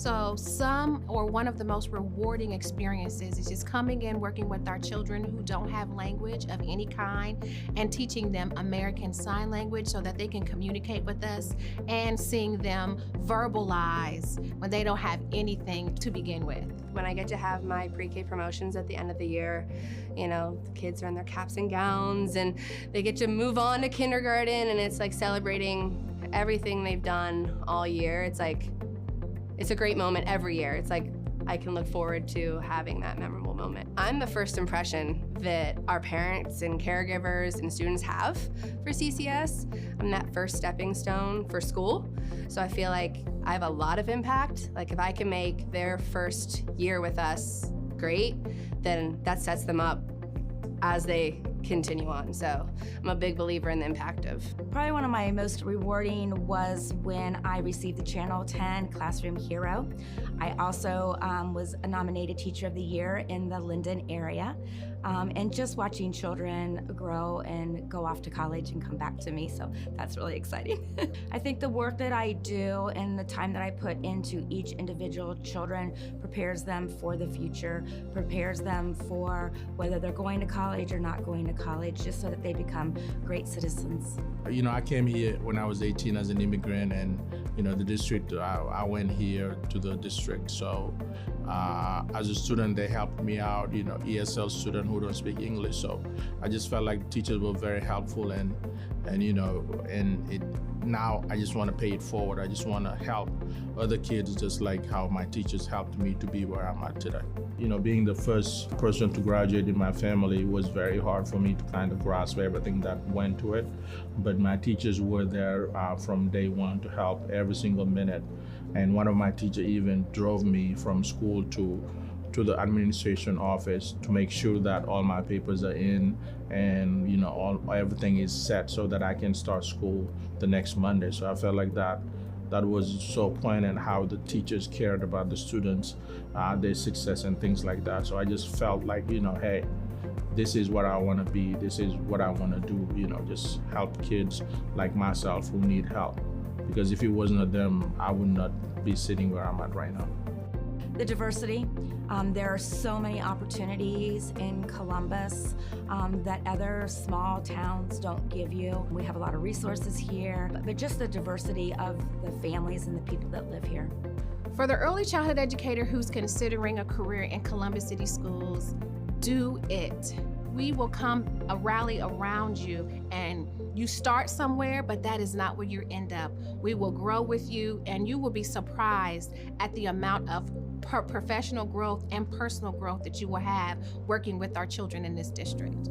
So some or one of the most rewarding experiences is just coming in, working with our children who don't have language of any kind and teaching them American Sign Language so that they can communicate with us, and seeing them verbalize when they don't have anything to begin with. When I get to have my pre-K promotions at the end of the year, you know, the kids are in their caps and gowns and they get to move on to kindergarten, and it's like celebrating everything they've done all year. It's like, it's a great moment every year. It's like, I can look forward to having that memorable moment. I'm the first impression that our parents and caregivers and students have for CCS. I'm that first stepping stone for school. So I feel like I have a lot of impact. Like if I can make their first year with us great, then that sets them up as they continue on. So I'm a big believer in the impact of. Probably one of my most rewarding was when I received the Channel 10 Classroom Hero. I also was a nominated Teacher of the Year in the Linden area. And just watching children grow and go off to college and come back to me, so that's really exciting. I think the work that I do and the time that I put into each individual children prepares them for the future, prepares them for whether they're going to college or not going to college, just so that they become great citizens. You know, I came here when I was 18 as an immigrant, and you know, the district, I went here to the district. So as a student, they helped me out, you know, ESL student who don't speak English. So I just felt like teachers were very helpful, and you know, now I just want to pay it forward. I just want to help other kids just like how my teachers helped me to be where I'm at today. You know, being the first person to graduate in my family was very hard for me to kind of grasp everything that went to it. But my teachers were there from day one to help every single minute. And one of my teachers even drove me from school to the administration office to make sure that all my papers are in and, you know, everything is set so that I can start school the next Monday. So I felt like that was so poignant, how the teachers cared about the students, their success and things like that. So I just felt like, you know, hey, this is what I want to be. This is what I want to do, you know, just help kids like myself who need help. Because if it wasn't them, I would not be sitting where I'm at right now. The diversity. There are so many opportunities in Columbus that other small towns don't give you. We have a lot of resources here, but just the diversity of the families and the people that live here. For the early childhood educator who's considering a career in Columbus City Schools, do it. We will come rally around you, and you start somewhere, but that is not where you end up. We will grow with you, and you will be surprised at the amount of professional growth and personal growth that you will have working with our children in this district.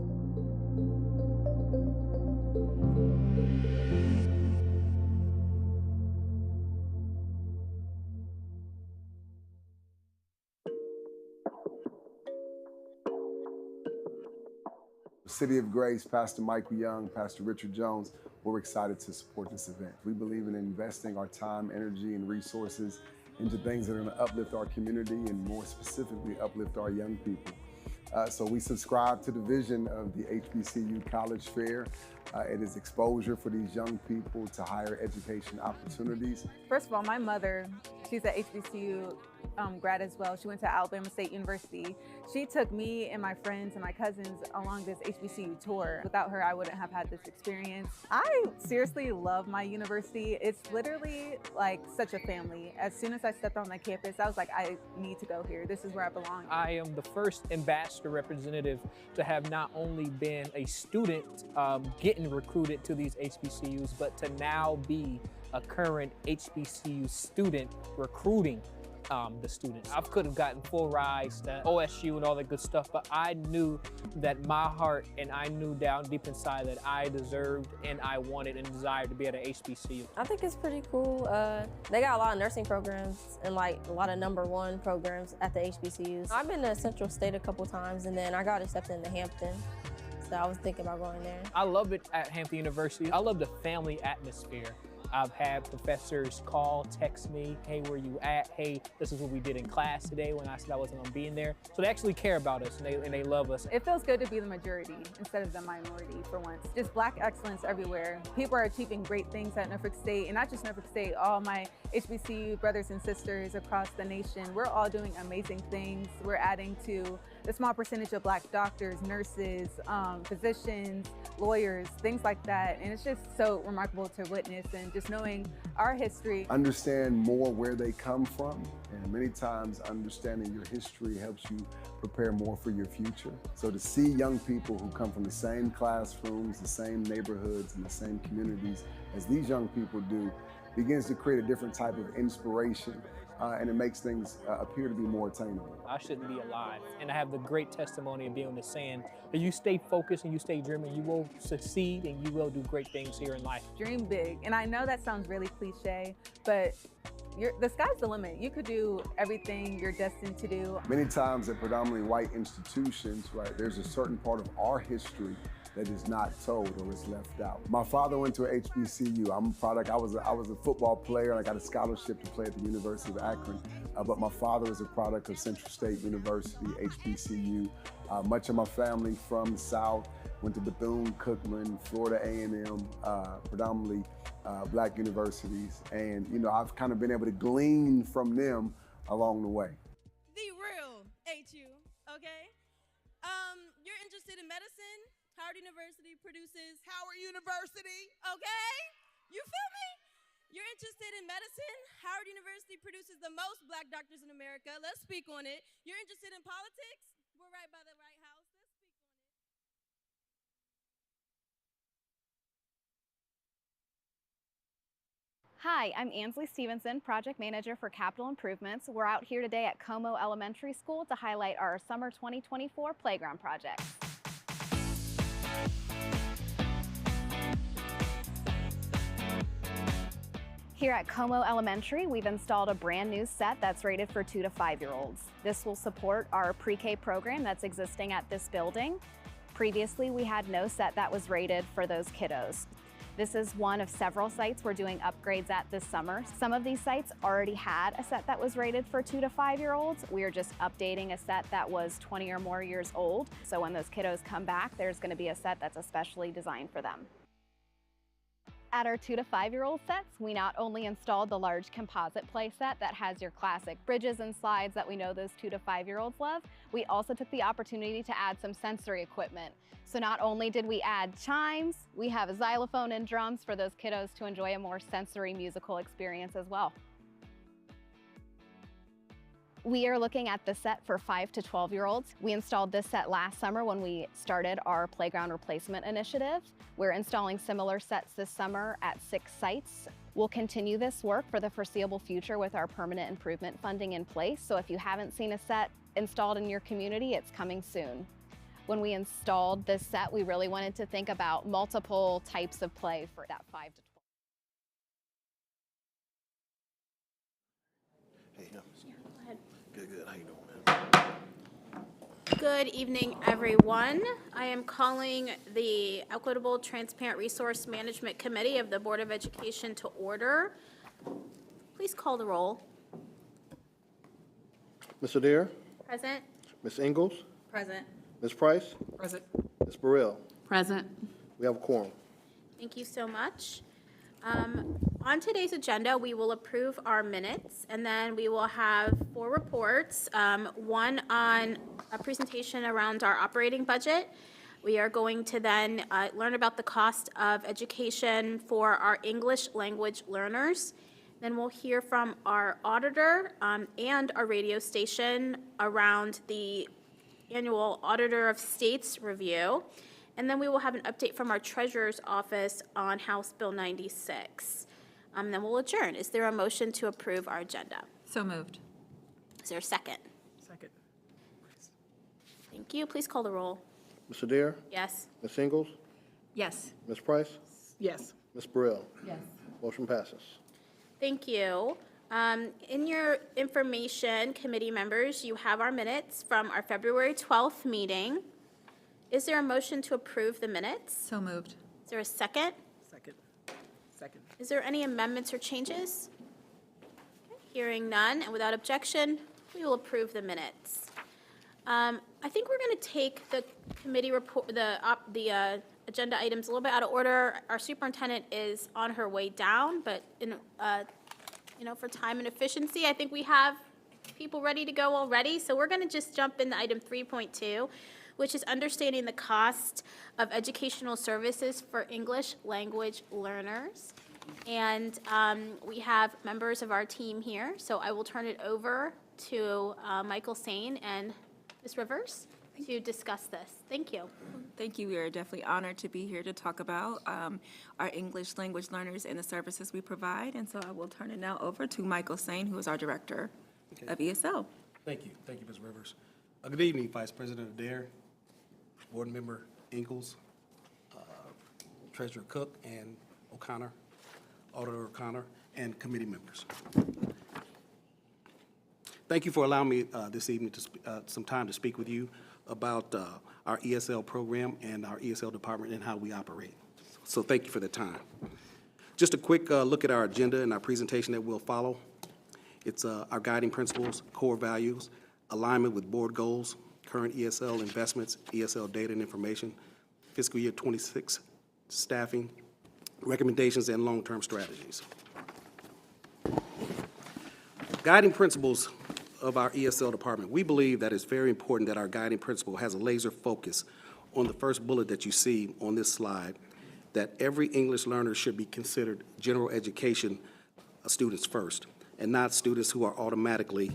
City of Grace, Pastor Michael Young, Pastor Richard Jones, we're excited to support this event. We believe in investing our time, energy, and resources into things that are going to uplift our community and more specifically uplift our young people. So we subscribe to the vision of the HBCU College Fair. It is exposure for these young people to higher education opportunities. First of all, my mother, she's an HBCU grad as well. She went to Alabama State University. She took me and my friends and my cousins along this HBCU tour. Without her, I wouldn't have had this experience. I seriously love my university. It's literally like such a family. As soon as I stepped on that campus, I was like, I need to go here. This is where I belong. I am the first ambassador representative to have not only been a student getting recruited to these HBCUs, but to now be a current HBCU student recruiting the students. I could have gotten full rides to OSU and all that good stuff, but I knew that my heart and I knew down deep inside that I deserved and I wanted and desired to be at an HBCU. I think it's pretty cool. They got a lot of nursing programs and like a lot of #1 programs at the HBCUs. I've been to Central State a couple times, and then I got accepted into Hampton. So I was thinking about going there. I love it at Hampton University. I love the family atmosphere. I've had professors call, text me, hey, where you at? Hey, this is what we did in class today when I said I wasn't gonna be in there. So they actually care about us and they love us. It feels good to be the majority instead of the minority for once. Just Black excellence everywhere. People are achieving great things at Norfolk State, and not just Norfolk State, all my HBCU brothers and sisters across the nation. We're all doing amazing things. We're adding to the small percentage of Black doctors, nurses, physicians, lawyers, things like that. And it's just so remarkable to witness, and just knowing our history. Understand more where they come from, and many times understanding your history helps you prepare more for your future. So to see young people who come from the same classrooms, the same neighborhoods, and the same communities as these young people do begins to create a different type of inspiration, and it makes things appear to be more attainable. I shouldn't be alive. And I have the great testimony of being able to saying that you stay focused and you stay dreaming, you will succeed and you will do great things here in life. Dream big. And I know that sounds really cliche, but the sky's the limit. You could do everything you're destined to do. Many times at predominantly white institutions, right, there's a certain part of our history that is not told or is left out. My father went to a HBCU. I'm a product, I was a football player, and I got a scholarship to play at the University of Akron. But my father was a product of Central State University, HBCU. Much of my family from the South went to Bethune-Cookman, Florida A&M, predominantly Black universities. And, you know, I've kind of been able to glean from them along the way. The real HU, okay? You're interested in medicine? Howard University produces Howard University, okay? You feel me? You're interested in medicine? Howard University produces the most Black doctors in America. Let's speak on it. You're interested in politics? We're right by the White House. Let's speak on it. Hi, I'm Ansley Stevenson, Project Manager for Capital Improvements. We're out here today at Como Elementary School to highlight our Summer 2024 playground projects. Here at Como Elementary, we've installed a brand new set that's rated for 2 to 5-year-olds. This will support our pre-K program that's existing at this building. Previously, we had no set that was rated for those kiddos. This is one of several sites we're doing upgrades at this summer. Some of these sites already had a set that was rated for 2 to 5-year-olds. We are just updating a set that was 20 or more years old. So when those kiddos come back, there's going to be a set that's especially designed for them. At our 2 to 5-year-old sets, we not only installed the large composite play set that has your classic bridges and slides that we know those 2 to 5-year-olds love, we also took the opportunity to add some sensory equipment. So not only did we add chimes, we have a xylophone and drums for those kiddos to enjoy a more sensory musical experience as well. We are looking at the set for 5 to 12-year-olds. We installed this set last summer when we started our playground replacement initiative. We're installing similar sets this summer at 6 sites. We'll continue this work for the foreseeable future with our permanent improvement funding in place. So if you haven't seen a set installed in your community, it's coming soon. When we installed this set, we really wanted to think about multiple types of play for that 5 to 12. Hey, go ahead. Good. How you doing, man? Good evening, everyone. I am calling the Equitable Transparent Resource Management Committee of the Board of Education to order. Please call the roll. Ms. Adair? Present. Ms. Ingalls? Present. Ms. Price? Present. Ms. Burrell? Present. We have a quorum. Thank you so much. On today's agenda, we will approve our minutes, and then we will have 4 reports. One on a presentation around our operating budget. We are going to then learn about the cost of education for our English language learners. Then we'll hear from our auditor and our radio station around the annual Auditor of States review. And then we will have an update from our Treasurer's Office on House Bill 96. Then we'll adjourn. Is there a motion to approve our agenda? So moved. Is there a second? Second. Thank you. Please call the roll. Ms. Adair? Yes. Ms. Ingalls? Yes. Ms. Price? Yes. Ms. Burrell? Yes. Motion passes. Thank you. In your information, committee members, you have our minutes from our February 12th meeting. Is there a motion to approve the minutes? So moved. Is there a second? Second. Second. Is there any amendments or changes? Hearing none, and without objection, we will approve the minutes. I think we're going to take the committee report, the agenda items a little bit out of order. Our superintendent is on her way down, but for time and efficiency, I think we have people ready to go already. So we're going to just jump into item 3.2, which is understanding the cost of educational services for English language learners. And we have members of our team here, so I will turn it over to Michael Sane and Ms. Rivers to discuss this. Thank you. Thank you. We are definitely honored to be here to talk about our English language learners and the services we provide. And so I will turn it now over to Michael Sane, who is our director of ESL. Thank you. Thank you, Ms. Rivers. Good evening, Vice President Adair, Board Member Ingalls, Treasurer Cook and O'Connor, Auditor O'Connor, and committee members. Thank you for allowing me this evening to some time to speak with you about our ESL program and our ESL department and how we operate. So thank you for the time. Just a quick look at our agenda and our presentation that will follow. It's our guiding principles, core values, alignment with board goals, current ESL investments, ESL data and information, fiscal year 26 staffing, recommendations, and long-term strategies. Guiding principles of our ESL department. We believe that it's very important that our guiding principle has a laser focus on the first bullet that you see on this slide, that every English learner should be considered general education students first, and not students who are automatically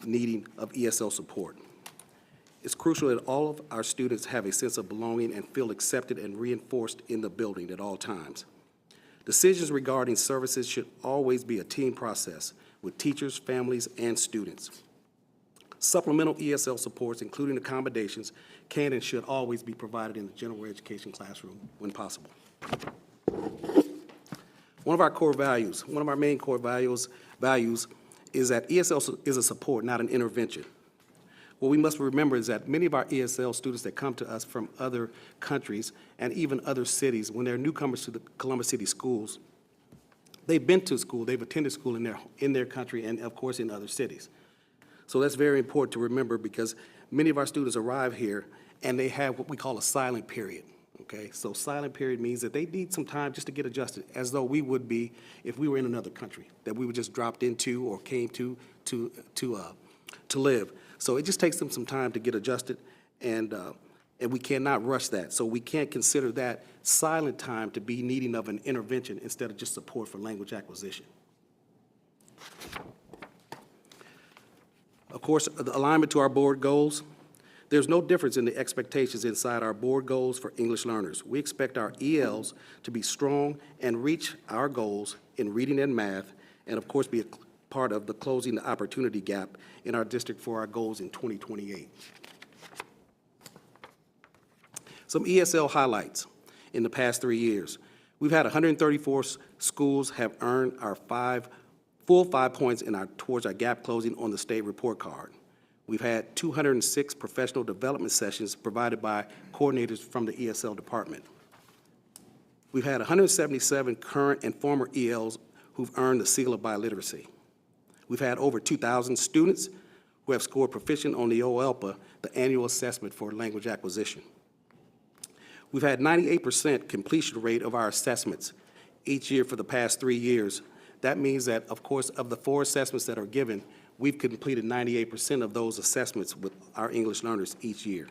needing of ESL support. It's crucial that all of our students have a sense of belonging and feel accepted and reinforced in the building at all times. Decisions regarding services should always be a team process with teachers, families, and students. Supplemental ESL supports, including accommodations, can and should always be provided in the general education classroom when possible. One of our core values, one of our main core values is that ESL is a support, not an intervention. What we must remember is that many of our ESL students that come to us from other countries and even other cities, when they're newcomers to the Columbus City schools, they've been to school, they've attended school in their country and, of course, in other cities. So that's very important to remember because many of our students arrive here and they have what we call a silent period, okay? So silent period means that they need some time just to get adjusted, as though we would be if we were in another country, that we were just dropped into or came to live. So it just takes them some time to get adjusted, and we cannot rush that. So we can't consider that silent time to be needing of an intervention instead of just support for language acquisition. Of course, the alignment to our board goals. There's no difference in the expectations inside our board goals for English learners. We expect our ELs to be strong and reach our goals in reading and math, and of course be a part of the closing the opportunity gap in our district for our goals in 2028. Some ESL highlights in the past 3 years. We've had 134 schools have earned our full 5 points towards our gap closing on the state report card. We've had 206 professional development sessions provided by coordinators from the ESL department. We've had 177 current and former ELs who've earned the seal of biliteracy. We've had over 2,000 students who have scored proficient on the OELPA, the annual assessment for language acquisition. We've had 98% completion rate of our assessments each year for the past 3 years. That means that, of course, of the 4 assessments that are given, we've completed 98% of those assessments with our English learners each year.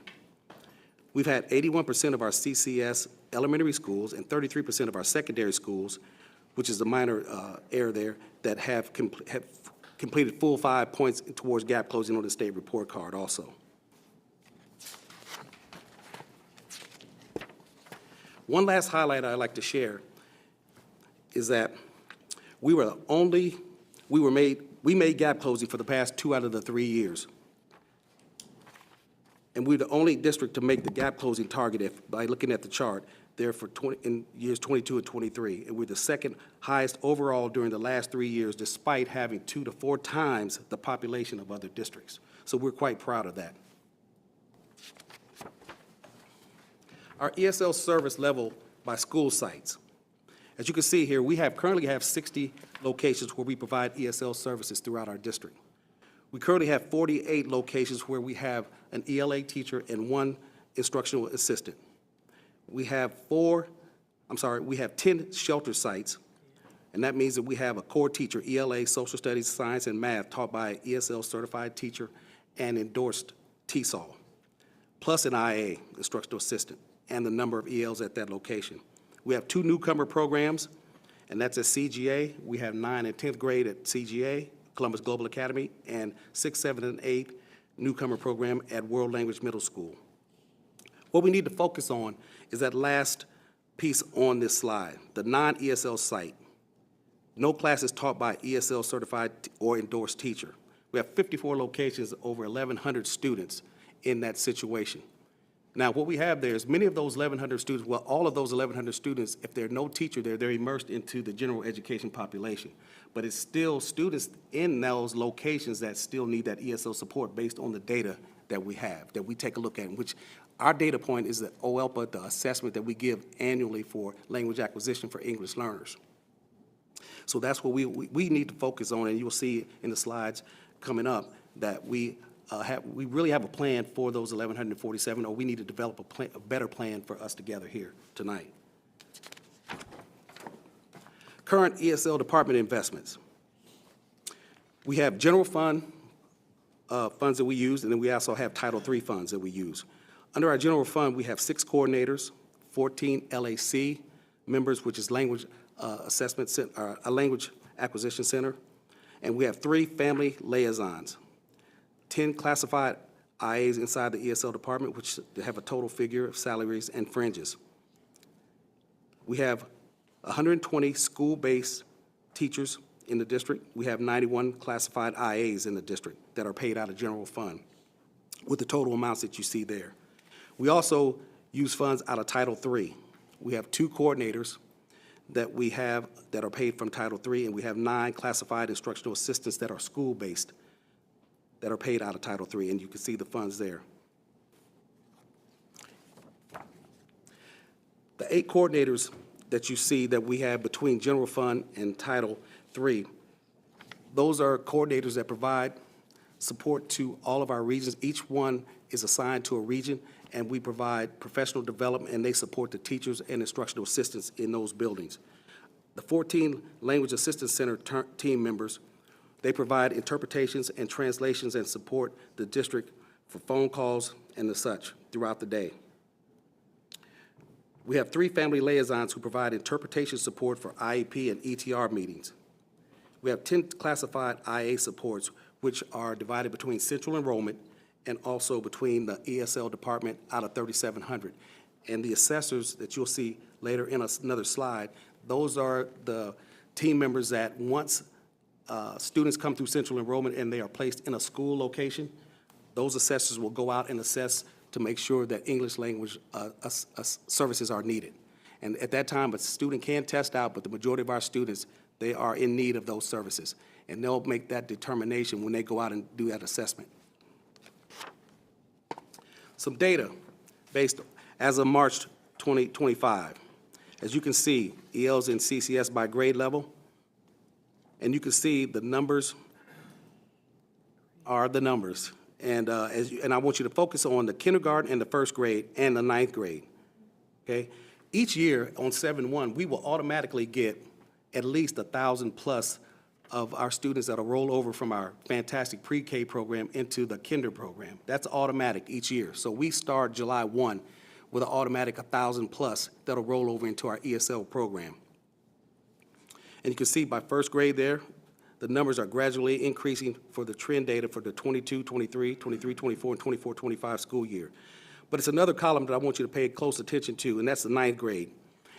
We've had 81% of our CCS elementary schools and 33% of our secondary schools, which is the minor error there, that have completed full 5 points towards gap closing on the state report card also. One last highlight I'd like to share is that we made gap closing for the past 2 out of the 3 years. And we're the only district to make the gap closing target by looking at the chart there in years 22 and 23. And we're the second highest overall during the last 3 years, despite having 2 to 4 times the population of other districts. So we're quite proud of that. Our ESL service level by school sites. As you can see here, we currently have 60 locations where we provide ESL services throughout our district. We currently have 48 locations where we have an ELA teacher and 1 instructional assistant. We have 10 shelter sites, and that means that we have a core teacher, ELA, social studies, science, and math, taught by an ESL certified teacher and endorsed TESOL, plus an IA, instructional assistant, and the number of ELs at that location. We have 2 newcomer programs, and that's at CGA. We have 9th and 10th grade at CGA, Columbus Global Academy, and 6th, 7th, and 8th newcomer program at World Language Middle School. What we need to focus on is that last piece on this slide, the non-ESL site. No classes taught by ESL certified or endorsed teacher. We have 54 locations, over 1,100 students in that situation. Now, what we have there is many of those 1,100 students, well, all of those 1,100 students, if there's no teacher there, they're immersed into the general education population. But it's still students in those locations that still need that ESL support based on the data that we have, that we take a look at, which our data point is the OELPA, the assessment that we give annually for language acquisition for English learners. So that's what we need to focus on, and you'll see in the slides coming up that we really have a plan for those 1,147, or we need to develop a better plan for us together here tonight. Current ESL department investments. We have general fund funds that we use, and then we also have Title III funds that we use. Under our general fund, we have 6 coordinators, 14 LAC members, which is language assessment, a language acquisition center, and we have 3 family liaisons, 10 classified IAs inside the ESL department, which have a total figure of salaries and fringes. We have 120 school-based teachers in the district. We have 91 classified IAs in the district that are paid out of general fund with the total amounts that you see there. We also use funds out of Title III. We have 2 coordinators that we have that are paid from Title III, and we have 9 classified instructional assistants that are school-based that are paid out of Title III, and you can see the funds there. The 8 coordinators that you see that we have between general fund and Title III, those are coordinators that provide support to all of our regions. Each one is assigned to a region, and we provide professional development, and they support the teachers and instructional assistants in those buildings. The 14 Language Assistance Center team members, they provide interpretations and translations and support the district for phone calls and the such throughout the day. We have 3 family liaisons who provide interpretation support for IEP and ETR meetings. We have 10 classified IA supports, which are divided between central enrollment and also between the ESL department out of 3,700. And the assessors that you'll see later in another slide, those are the team members that once students come through central enrollment and they are placed in a school location, those assessors will go out and assess to make sure that English language services are needed. And at that time, a student can test out, but the majority of our students, they are in need of those services. And they'll make that determination when they go out and do that assessment. Some data based as of March 2025. As you can see, ELs in CCS by grade level, and you can see the numbers are the numbers. And I want you to focus on the kindergarten and the 1st grade and the 9th grade, okay? Each year on 7/1, we will automatically get at least 1,000 plus of our students that'll roll over from our fantastic pre-K program into the kinder program. That's automatic each year. So we start July 1 with an automatic 1,000 plus that'll roll over into our ESL program. And you can see by 1st grade there, the numbers are gradually increasing for the trend data for the 22, 23, 23, 24, and 24, 25 school year. But it's another column that I want you to pay close attention to, and that's the 9th grade.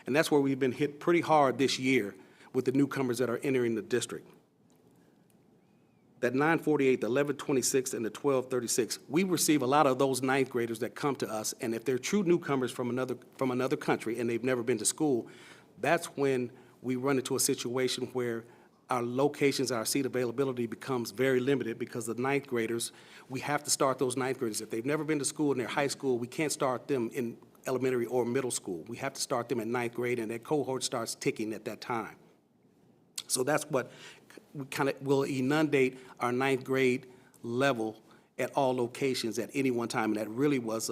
And that's where we've been hit pretty hard this year with the newcomers that are entering the district. That 948, the 1126, and the 1236, we receive a lot of those 9th graders that come to us, and if they're true newcomers from another country and they've never been to school, that's when we run into a situation where our locations, our seat availability becomes very limited because the 9th graders, we have to start those 9th graders. If they've never been to school in their high school, we can't start them in elementary or middle school. We have to start them at 9th grade, and that cohort starts ticking at that time. So that's what we kind of will inundate our 9th grade level at all locations at any one time, and that really was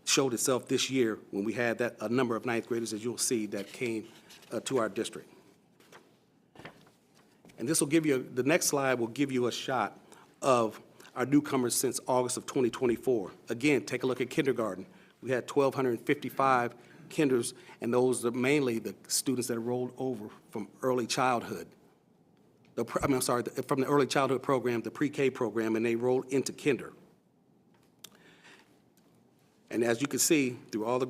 showed itself this year when we had a number of 9th graders, as you'll see, that came to our district. And this will give you, the next slide will give you a shot of our newcomers since August of 2024. Again, take a look at kindergarten. We had 1,255 kinders, and those are mainly the students that rolled over from early childhood. From the early childhood program, the pre-K program, and they rolled into kinder. And as you can see, through all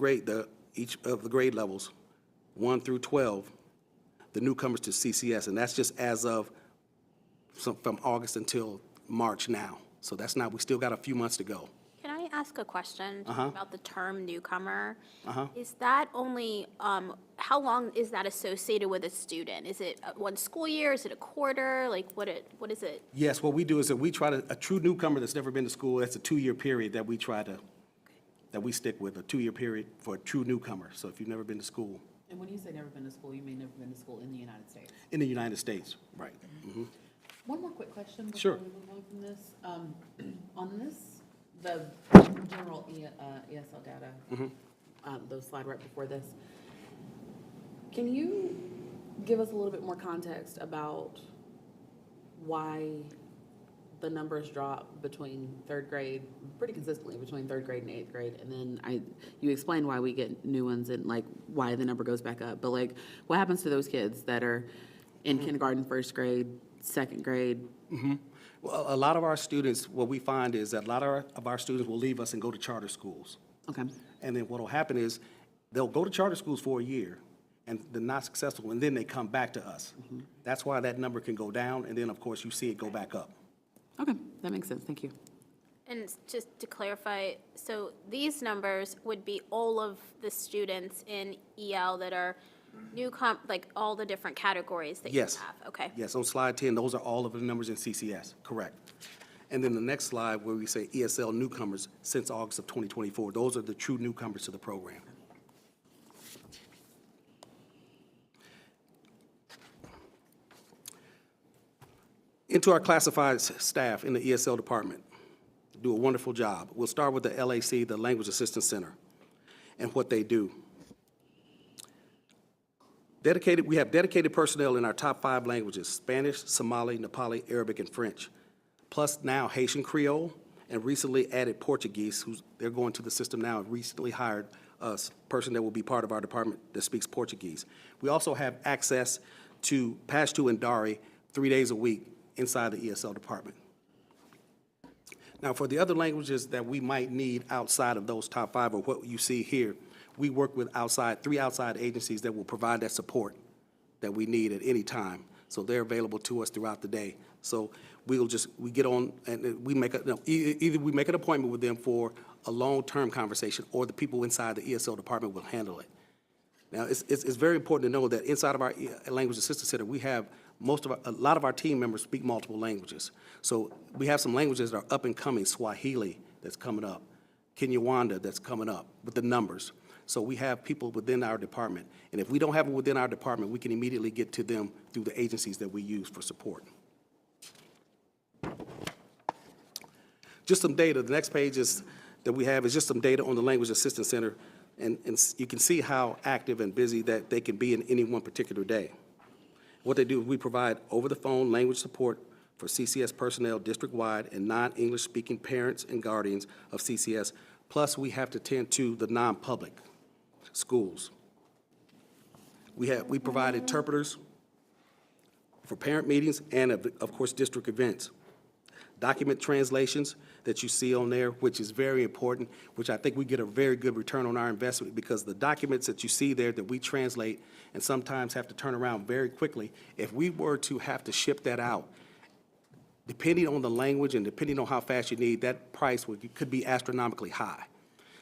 each of the grade levels, 1 through 12, the newcomers to CCS, and that's just as of from August until March now. So that's not, we still got a few months to go. Can I ask a question about the term newcomer? Uh-huh. Is that only, how long is that associated with a student? Is it one school year? Is it a quarter? Like, what is it? Yes, what we do is that we try to, a true newcomer that's never been to school, that's a 2-year period that we try to, that we stick with, a 2-year period for a true newcomer. So if you've never been to school. And when you say never been to school, you mean never been to school in the United States? In the United States, right. Mm-hmm. One more quick question before Sure. we move on from this. On this, the general ESL data, the slide right before this, can you give us a little bit more context about why the numbers drop between 3rd grade, pretty consistently between 3rd grade and 8th grade, and then you explained why we get new ones and like why the number goes back up, but like what happens to those kids that are in kindergarten, 1st grade, 2nd grade? Well, a lot of our students, what we find is that a lot of our students will leave us and go to charter schools. Okay. And then what will happen is they'll go to charter schools for a year and they're not successful, and then they come back to us. That's why that number can go down, and then of course you see it go back up. Okay, that makes sense. Thank you. And just to clarify, so these numbers would be all of the students in EL that are like all the different categories that Yes. you have? Okay. Yes, on slide 10, those are all of the numbers in CCS, correct. And then the next slide where we say ESL newcomers since August of 2024, those are the true newcomers to the program. Into our classified staff in the ESL department, do a wonderful job. We'll start with the LAC, the Language Assistance Center, and what they do. We have dedicated personnel in our top 5 languages: Spanish, Somali, Nepali, Arabic, and French, plus now Haitian Creole, and recently added Portuguese, they're going to the system now, and recently hired a person that will be part of our department that speaks Portuguese. We also have access to Pashto and Dari 3 days a week inside the ESL department. Now, for the other languages that we might need outside of those top 5 or what you see here, we work with 3 outside agencies that will provide that support that we need at any time. So they're available to us throughout the day. So we get on and we make either we make an appointment with them for a long-term conversation, or the people inside the ESL department will handle it. Now, it's very important to know that inside of our Language Assistance Center, we have a lot of our team members speak multiple languages. So we have some languages that are up and coming: Swahili that's coming up, Kinyarwanda that's coming up with the numbers. So we have people within our department, and if we don't have them within our department, we can immediately get to them through the agencies that we use for support. Just some data. The next page that we have is just some data on the Language Assistance Center, and you can see how active and busy that they can be in any one particular day. What they do is we provide over-the-phone language support for CCS personnel district-wide and non-English speaking parents and guardians of CCS, plus we have to tend to the non-public schools. We provide interpreters for parent meetings and, of course, district events. Document translations that you see on there, which is very important, which I think we get a very good return on our investment, because the documents that you see there that we translate and sometimes have to turn around very quickly, if we were to have to ship that out, depending on the language and depending on how fast you need, that price could be astronomically high.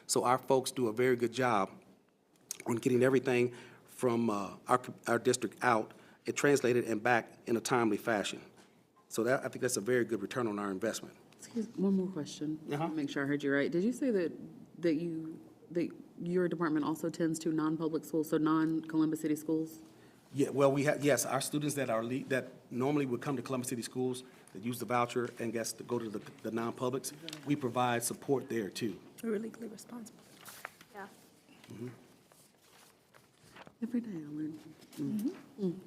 So our folks do a very good job on getting everything from our district out and translated and back in a timely fashion. So I think that's a very good return on our investment. Excuse me, one more question. Make sure I heard you right. Did you say that you your department also tends to non-public schools, so non-Columbus City schools? Yeah, well, we have, yes, our students that that normally would come to Columbus City Schools, that use the voucher and gets to go to the non-publics, we provide support there too. We're legally responsible. Yeah. Every day I learn.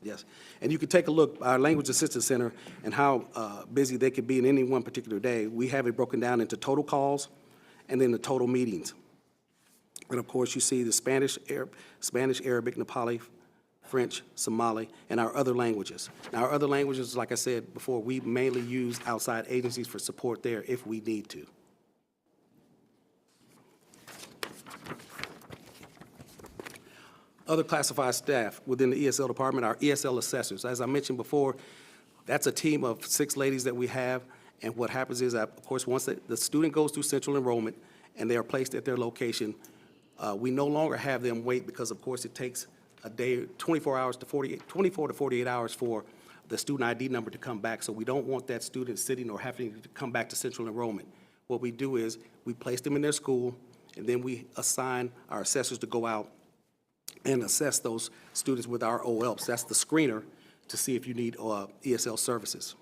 Yes, and you can take a look, our Language Assistance Center, and how busy they could be in any one particular day. We have it broken down into total calls and then the total meetings. And of course, you see the Spanish, Arabic, Nepali, French, Somali, and our other languages. Now, our other languages, like I said before, we mainly use outside agencies for support there if we need to. Other classified staff within the ESL department are ESL assessors. As I mentioned before, that's a team of 6 ladies that we have, and what happens is that, of course, once the student goes through central enrollment and they are placed at their location, we no longer have them wait because, of course, it takes a day, 24 to 48 hours for the student ID number to come back, so we don't want that student sitting or having to come back to central enrollment. What we do is we place them in their school, and then we assign our assessors to go out and assess those students with our OLPs. That's the screener to see if you need ESL services.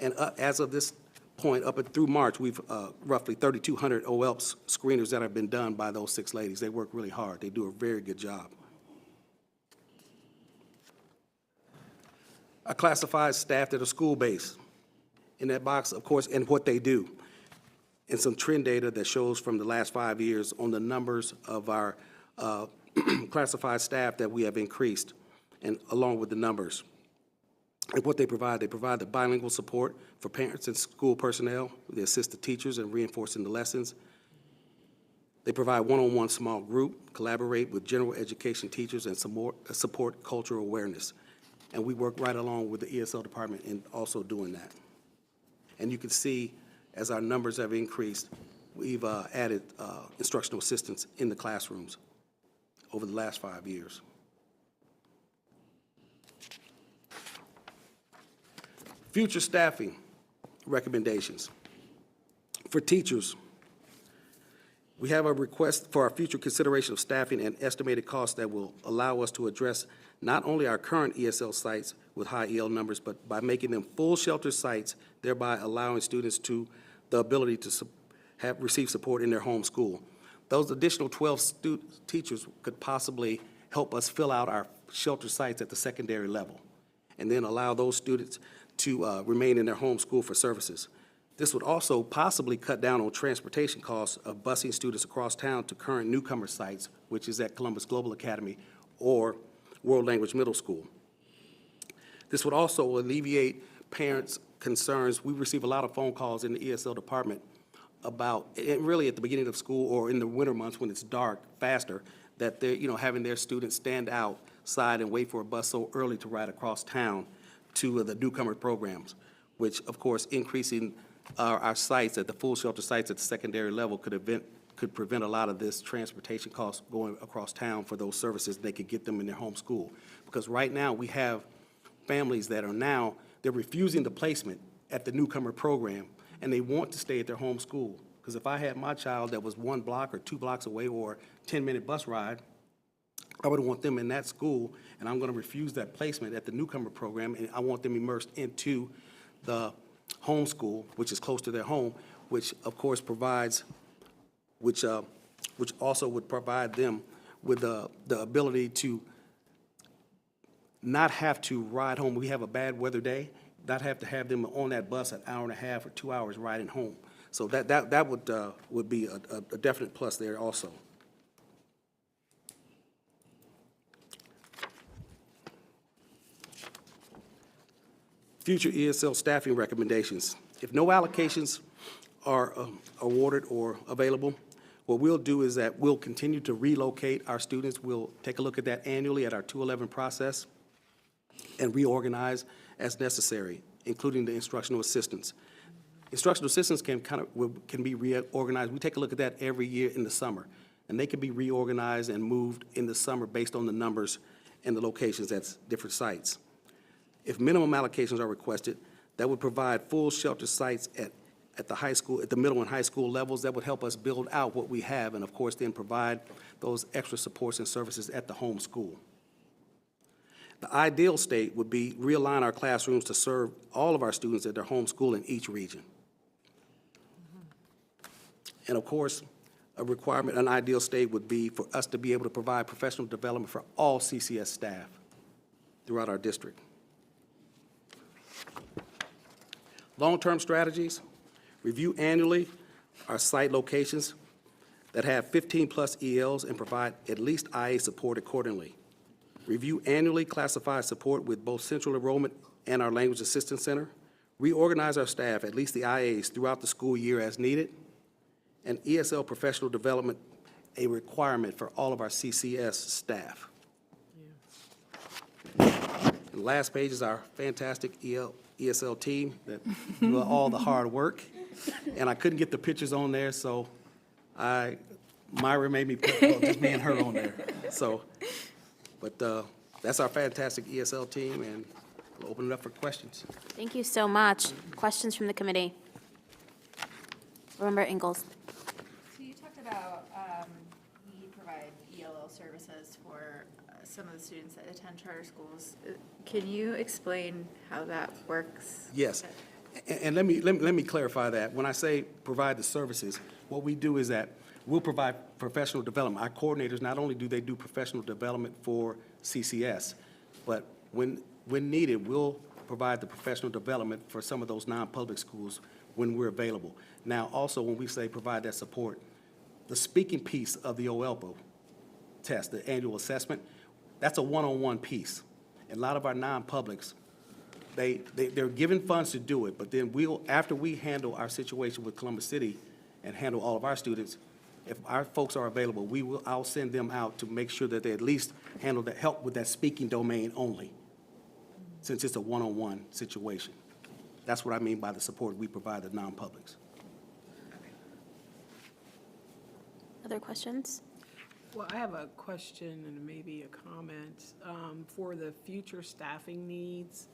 And as of this point, up through March, we've roughly 3,200 OLPs screeners that have been done by those 6 ladies. They work really hard. They do a very good job. Our classified staff that are school-based. In that box, of course, and what they do. And some trend data that shows from the last 5 years on the numbers of our classified staff that we have increased, and along with the numbers. And what they provide the bilingual support for parents and school personnel. They assist the teachers in reinforcing the lessons. They provide one-on-one small group, collaborate with general education teachers, and support cultural awareness. And we work right along with the ESL department in also doing that. And you can see, as our numbers have increased, we've added instructional assistants in the classrooms over the last 5 years. Future staffing recommendations. For teachers, we have a request for our future consideration of staffing and estimated costs that will allow us to address not only our current ESL sites with high EL numbers, but by making them full shelter sites, thereby allowing students to the ability to receive support in their home school. Those additional 12 teachers could possibly help us fill out our shelter sites at the secondary level, and then allow those students to remain in their home school for services. This would also possibly cut down on transportation costs of busing students across town to current newcomer sites, which is at Columbus Global Academy or World Language Middle School. This would also alleviate parents' concerns. We receive a lot of phone calls in the ESL department about, and really at the beginning of school or in the winter months when it's dark faster, that they're having their students stand outside and wait for a bus so early to ride across town to the newcomer programs, which of course increasing our sites at the full shelter sites at the secondary level could prevent a lot of this transportation costs going across town for those services. They could get them in their home school. Because right now we have families that are they're refusing the placement at the newcomer program, and they want to stay at their home school. Because if I had my child that was 1 block or 2 blocks away or 10-minute bus ride, I would want them in that school, and I'm going to refuse that placement at the newcomer program, and I want them immersed into the home school, which is close to their home, which of course provides, which also would provide them with the ability to not have to ride home. We have a bad weather day, not have to have them on that bus an hour and a half or 2 hours riding home. So that would be a definite plus there also. Future ESL staffing recommendations. If no allocations are awarded or available, what we'll do is that we'll continue to relocate our students. We'll take a look at that annually at our 211 process and reorganize as necessary, including the instructional assistants. Instructional assistants can be reorganized. We take a look at that every year in the summer, and they can be reorganized and moved in the summer based on the numbers and the locations at different sites. If minimum allocations are requested, that would provide full shelter sites at the high school, at the middle and high school levels. That would help us build out what we have and, of course, then provide those extra supports and services at the home school. The ideal state would be realign our classrooms to serve all of our students at their home school in each region. And of course, a requirement, an ideal state would be for us to be able to provide professional development for all CCS staff throughout our district. Long-term strategies, review annually our site locations that have 15-plus ELs and provide at least IA support accordingly. Review annually classified support with both central enrollment and our language assistance center. Reorganize our staff, at least the IAs, throughout the school year as needed. And ESL professional development, a requirement for all of our CCS staff. And the last page is our fantastic ESL team that do all the hard work. And I couldn't get the pictures on there, so Myra made me put just me and her on there. So, but that's our fantastic ESL team, and we'll open it up for questions. Thank you so much. Questions from the committee? Member Ingalls. So you talked about we provide ELL services for some of the students that attend charter schools. Can you explain how that works? Yes, and let me clarify that. When I say provide the services, what we do is that we'll provide professional development. Our coordinators, not only do they do professional development for CCS, but when needed, we'll provide the professional development for some of those non-public schools when we're available. Now, also, when we say provide that support, the speaking piece of the OELPA test, the annual assessment, that's a one-on-one piece. And a lot of our non-publics, they're given funds to do it, but then after we handle our situation with Columbus City and handle all of our students, if our folks are available, I'll send them out to make sure that they at least handle the help with that speaking domain only, since it's a one-on-one situation. That's what I mean by the support we provide the non-publics. Other questions? Well, I have a question and maybe a comment for the future staffing needs.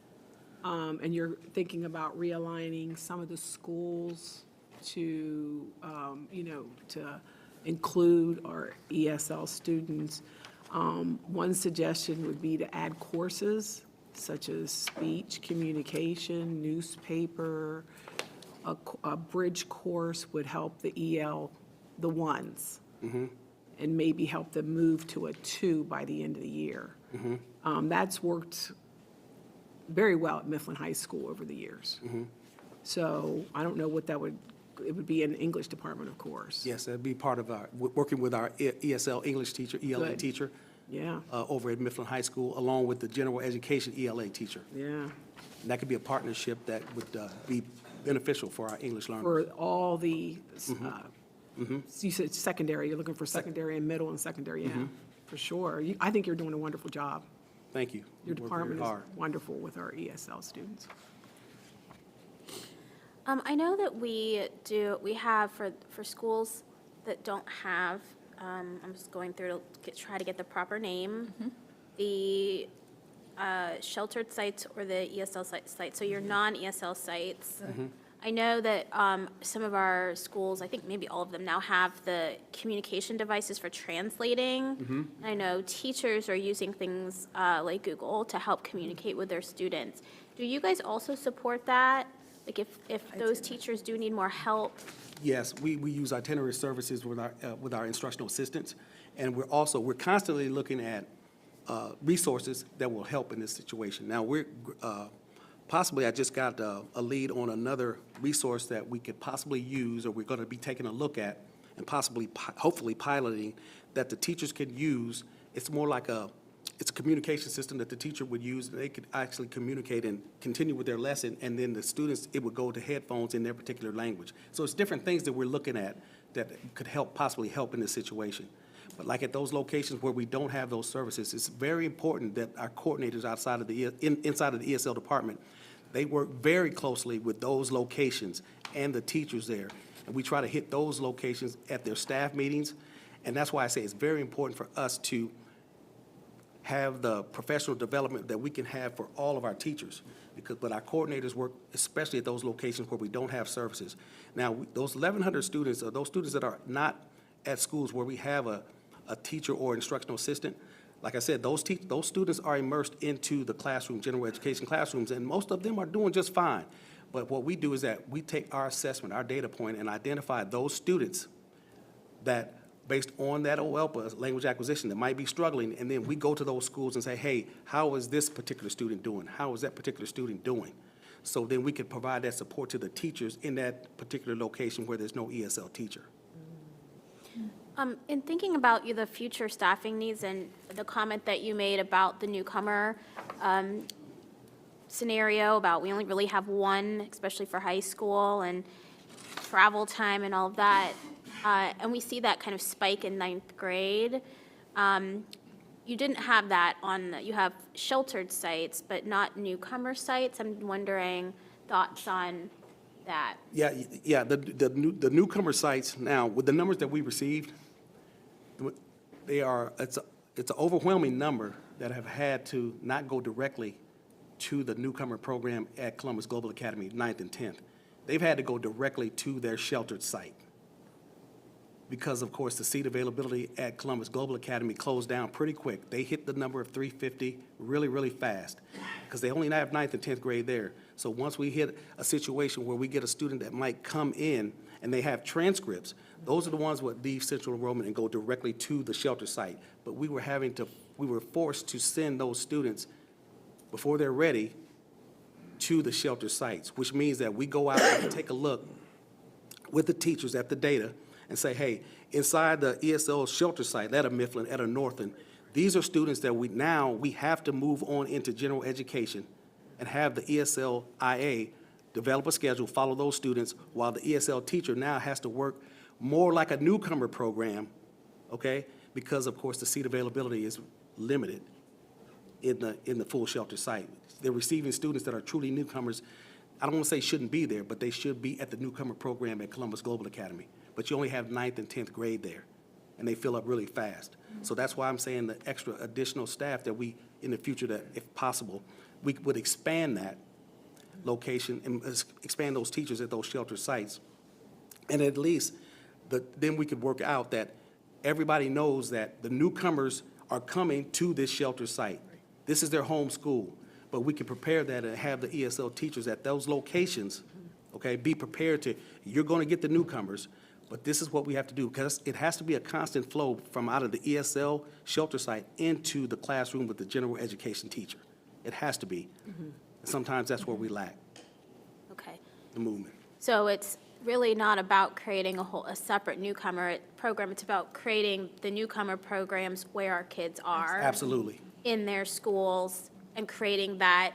And you're thinking about realigning some of the schools to, to include our ESL students. One suggestion would be to add courses such as speech, communication, newspaper. A bridge course would help the EL, the ones, and maybe help them move to a 2 by the end of the year. That's worked very well at Mifflin High School over the years. So I don't know what that would, it would be an English department, of course. Yes, that'd be part of our, working with our ESL English teacher, ELA Good. teacher. Yeah. Over at Mifflin High School, along with the general education ELA teacher. Yeah. And that could be a partnership that would be beneficial for our English learners. For all the, you said secondary, you're looking for secondary and middle and secondary, yeah, for sure. I think you're doing a wonderful job. Thank you. Your We work department very is hard. wonderful with our ESL students. I know that we have for schools that don't have, I'm just going through to try to get the proper name, the sheltered sites or the ESL sites, so your non-ESL sites. I know that some of our schools, I think maybe all of them now have the communication devices for translating. I know teachers are using things like Google to help communicate with their students. Do you guys also support that? Like if those teachers do need more help? Yes, we use itinerary services with our instructional assistants, and we're constantly looking at resources that will help in this situation. Now, possibly I just got a lead on another resource that we could possibly use, or we're going to be taking a look at and possibly, hopefully piloting, that the teachers could use. It's more like it's a communication system that the teacher would use. They could actually communicate and continue with their lesson, and then the students, it would go to headphones in their particular language. So it's different things that we're looking at that could possibly help in this situation. But like at those locations where we don't have those services, it's very important that our coordinators inside of the ESL department, they work very closely with those locations and the teachers there. And we try to hit those locations at their staff meetings. And that's why I say it's very important for us to have the professional development that we can have for all of our teachers. But our coordinators work especially at those locations where we don't have services. Now, those 1,100 students, or those students that are not at schools where we have a teacher or instructional assistant, like I said, those students are immersed into the classroom, general education classrooms, and most of them are doing just fine. But what we do is that we take our assessment, our data point, and identify those students that, based on that OELPA, language acquisition, that might be struggling, and then we go to those schools and say, hey, how is this particular student doing? How is that particular student doing? So then we can provide that support to the teachers in that particular location where there's no ESL teacher. In thinking about the future staffing needs and the comment that you made about the newcomer scenario, about we only really have one, especially for high school, and travel time and all of that, and we see that kind of spike in 9th grade. You didn't have that you have sheltered sites, but not newcomer sites. I'm wondering thoughts on that. Yeah. The newcomer sites now, with the numbers that we received, it's an overwhelming number that have had to not go directly to the newcomer program at Columbus Global Academy, 9th and 10th. They've had to go directly to their sheltered site because, of course, the seat availability at Columbus Global Academy closed down pretty quick. They hit the number of 350 really, really fast because they only have 9th and 10th grade there. So once we hit a situation where we get a student that might come in and they have transcripts, those are the ones that leave central enrollment and go directly to the shelter site. But we were forced to send those students before they're ready to the shelter sites, which means that we go out and take a look with the teachers at the data and say, hey, inside the ESL shelter site at a Mifflin, at a Northern, these are students that we have to move on into general education and have the ESL IA develop a schedule, follow those students, while the ESL teacher now has to work more like a newcomer program, okay? Because, of course, the seat availability is limited in the full shelter site. They're receiving students that are truly newcomers. I don't want to say shouldn't be there, but they should be at the newcomer program at Columbus Global Academy. But you only have 9th and 10th grade there, and they fill up really fast. So that's why I'm saying the extra additional staff that we, in the future, that if possible, we would expand that location and expand those teachers at those shelter sites. And at least then we could work out that everybody knows that the newcomers are coming to this shelter site. This is their home school. But we can prepare that and have the ESL teachers at those locations, okay, be prepared to, you're going to get the newcomers, but this is what we have to do, because it has to be a constant flow from out of the ESL shelter site into the classroom with the general education teacher. It has to be. And sometimes that's where we lack. Okay. The movement. So it's really not about creating a separate newcomer program. It's about creating the newcomer programs where our kids are. Absolutely. In their schools, and creating that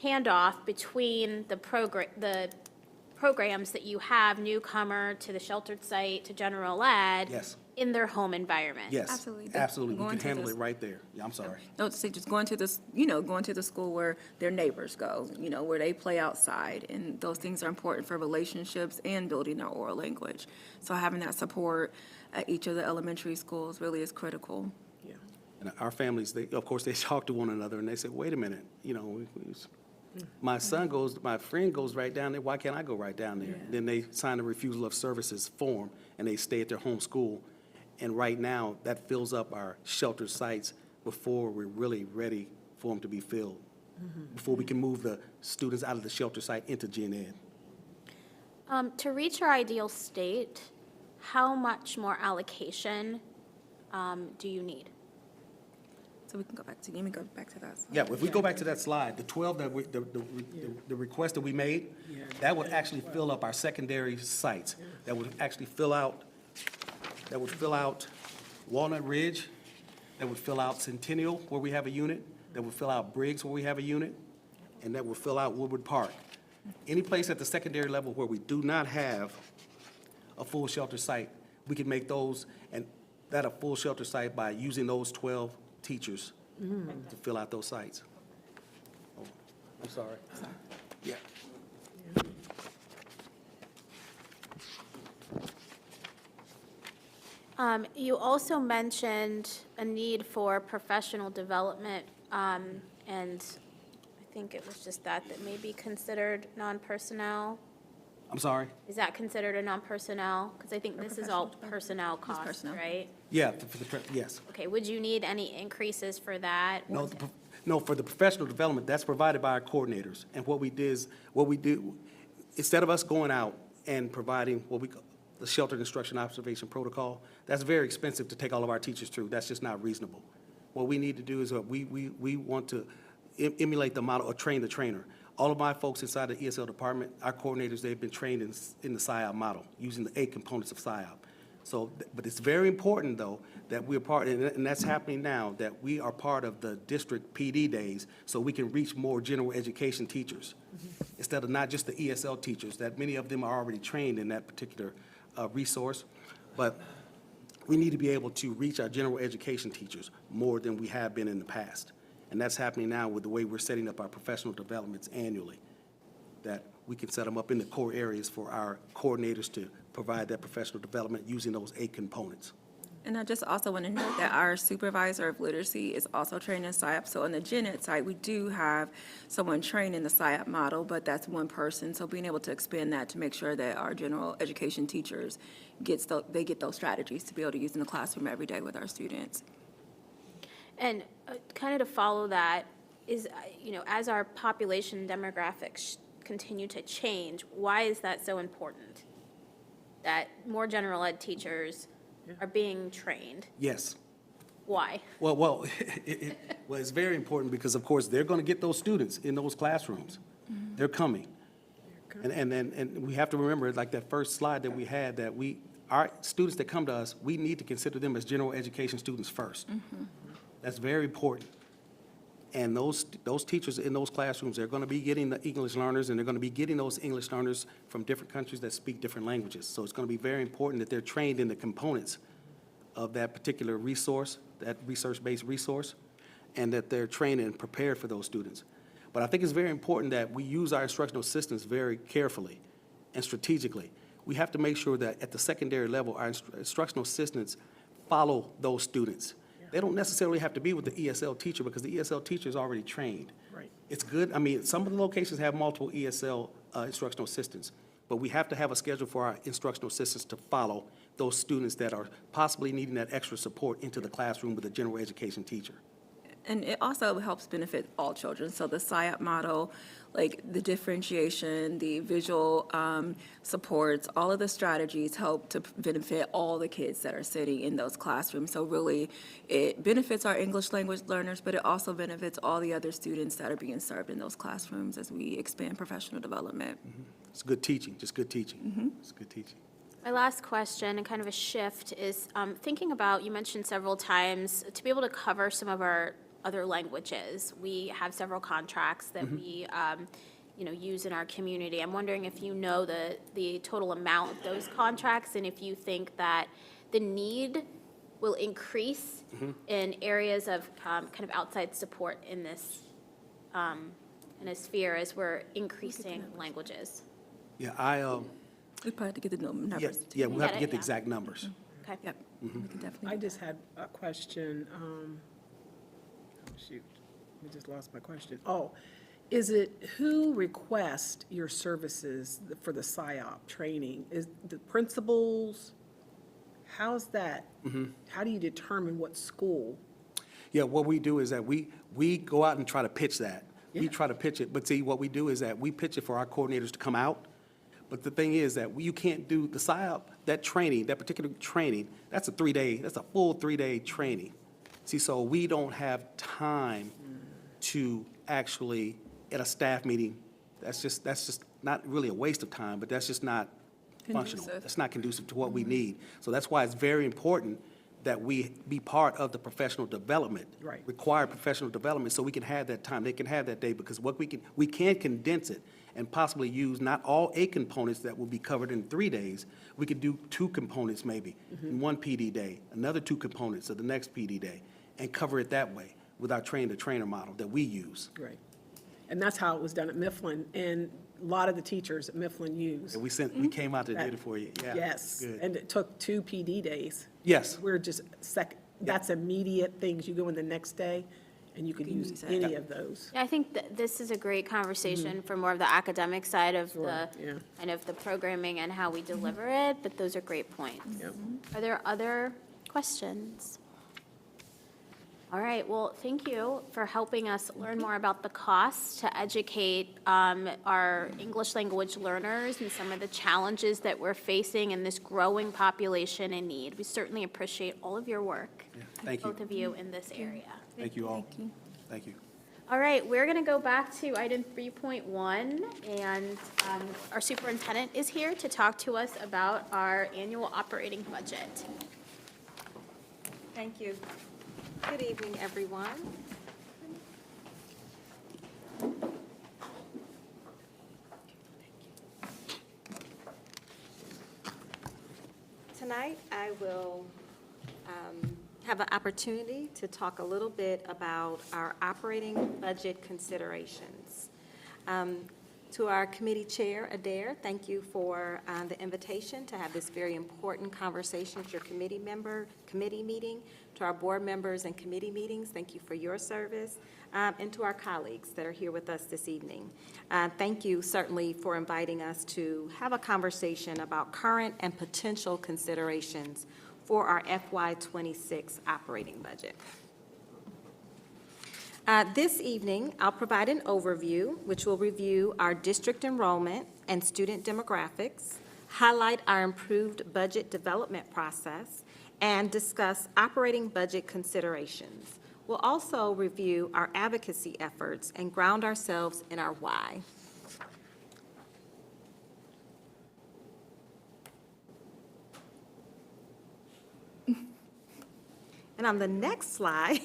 handoff between the programs that you have, newcomer to the sheltered site to general ed. Yes. In their home environment. Yes, Absolutely. absolutely. We Going can to handle this- it right there. Yeah, I'm sorry. No, to say just going to this, going to the school where their neighbors go, where they play outside, and those things are important for relationships and building their oral language. So having that support at each of the elementary schools really is critical. And our families, of course, they talk to one another and they say, wait a minute, my friend goes right down there, why can't I go right down there? Yeah. Then they sign a refusal of services form and they stay at their home school. And right now, that fills up our shelter sites before we're really ready for them to be filled, before we can move the students out of the shelter site into gen ed. To reach our ideal state, how much more allocation do you need? So we can go back to, let me go back to that slide. Yeah, if we go back to that slide, the 12 the request that we made, that would actually fill up our secondary sites. That would actually fill out Walnut Ridge, that would fill out Centennial where we have a unit, that would fill out Briggs where we have a unit, and that would fill out Woodward Park. Any place at the secondary level where we do not have a full shelter site, we can make those and that a full shelter site by using those 12 teachers to fill out those sites. Oh, I'm sorry. Yeah. You also mentioned a need for professional development, and I think it was just that may be considered non-personnel. I'm sorry? Is that considered a non-personnel? Because I think this is all personnel costs, right? Yeah, yes. Okay, would you need any increases for that? No, for the professional development, that's provided by our coordinators. And what we do, instead of us going out and providing what we call the sheltered instruction observation protocol, that's very expensive to take all of our teachers through. That's just not reasonable. What we need to do is we want to emulate the model or train the trainer. All of my folks inside the ESL department, our coordinators, they've been trained in the SIOP model, using the 8 components of SIOP. So, but it's very important, though, that we're part, and that's happening now, that we are part of the district PD days so we can reach more general education teachers, instead of not just the ESL teachers, that many of them are already trained in that particular resource. But we need to be able to reach our general education teachers more than we have been in the past. And that's happening now with the way we're setting up our professional developments annually, that we can set them up in the core areas for our coordinators to provide that professional development using those 8 components. And I just also want to note that our supervisor of literacy is also trained in SIOP. So on the gen ed side, we do have someone trained in the SIOP model, but that's one person. So being able to expand that to make sure that our general education teachers get those strategies to be able to use in the classroom every day with our students. And kind of to follow that is, as our population demographics continue to change, why is that so important? That more general ed teachers are being trained? Yes. Why? Well, it's very important because, of course, they're going to get those students in those classrooms. Mm-hmm. They're coming. And we have to remember, like that first slide that we had, that our students that come to us, we need to consider them as general education students first. Mm-hmm. That's very important. And those teachers in those classrooms, they're going to be getting the English learners, and they're going to be getting those English learners from different countries that speak different languages. So it's going to be very important that they're trained in the components of that particular resource, that research-based resource, and that they're trained and prepared for those students. But I think it's very important that we use our instructional assistants very carefully and strategically. We have to make sure that at the secondary level, our instructional assistants follow those students. They don't necessarily have to be with the ESL teacher because the ESL teacher is already trained. Right. It's good. I mean, some of the locations have multiple ESL instructional assistants, but we have to have a schedule for our instructional assistants to follow those students that are possibly needing that extra support into the classroom with a general education teacher. And it also helps benefit all children. So the SIOP model, like the differentiation, the visual supports, all of the strategies help to benefit all the kids that are sitting in those classrooms. So really, it benefits our English language learners, but it also benefits all the other students that are being served in those classrooms as we expand professional development. Mm-hmm. It's good teaching, just good teaching. Mm-hmm. It's good teaching. My last question, and kind of a shift, is thinking about, you mentioned several times, to be able to cover some of our other languages. We have several contracts that we use in our community. I'm wondering if you know the total amount of those contracts, and if you think that the need will increase in areas of kind of outside support in this sphere as we're increasing languages. Yeah, we probably have to get the numbers. Yeah, we'll have to get the exact numbers. Okay. Yep. Mm-hmm. We can definitely. I just had a question. Shoot, I just lost my question. Oh, is it who requests your services for the PSYOP training? Is the principals? How's that? Mm-hmm. How do you determine what school? Yeah, what we do is that we go out and try to pitch that. Yeah. We try to pitch it, but see, what we do is that we pitch it for our coordinators to come out. But the thing is that you can't do the PSYOP, that training, that particular training, that's a full 3-day training. See, so we don't have time to actually, at a staff meeting, that's just not really a waste of time, but that's just not functional. That's not conducive to what we need. So that's why it's very important that we be part of the professional development, right. Required professional development, so we can have that time. They can have that day, because what we can condense it and possibly use not all 8 components that will be covered in 3 days. We could do 2 components maybe in one PD day, another 2 components of the next PD day, and cover it that way with our train-the-trainer model that we use. Right. And that's how it was done at Mifflin. And a lot of the teachers at Mifflin use. And we came out to did it for you, yeah. Yes, Good. and it took 2 PD days. Yes. We're just that's immediate things. You go in the next day, and you could use any of those. Yeah, I think this is a great conversation for more of the academic side of the yeah. kind of the programming and how we deliver it, but those are great points. Yep. Are there other questions? All right, well, thank you for helping us learn more about the costs to educate our English language learners and some of the challenges that we're facing in this growing population in need. We certainly appreciate all of your work, Thank you. both of you in this area. Thank you all. Thank you. All right, we're going to go back to item 3.1, and our superintendent is here to talk to us about our annual operating budget. Thank you. Good evening, everyone. Tonight, I will have an opportunity to talk a little bit about our operating budget considerations. To our committee chair, Adair, thank you for the invitation to have this very important conversation at your committee meeting. To our board members and committee meetings, thank you for your service. And to our colleagues that are here with us this evening. Thank you certainly for inviting us to have a conversation about current and potential considerations for our FY26 operating budget. This evening, I'll provide an overview, which will review our district enrollment and student demographics, highlight our improved budget development process, and discuss operating budget considerations. We'll also review our advocacy efforts and ground ourselves in our why. And on the next slide,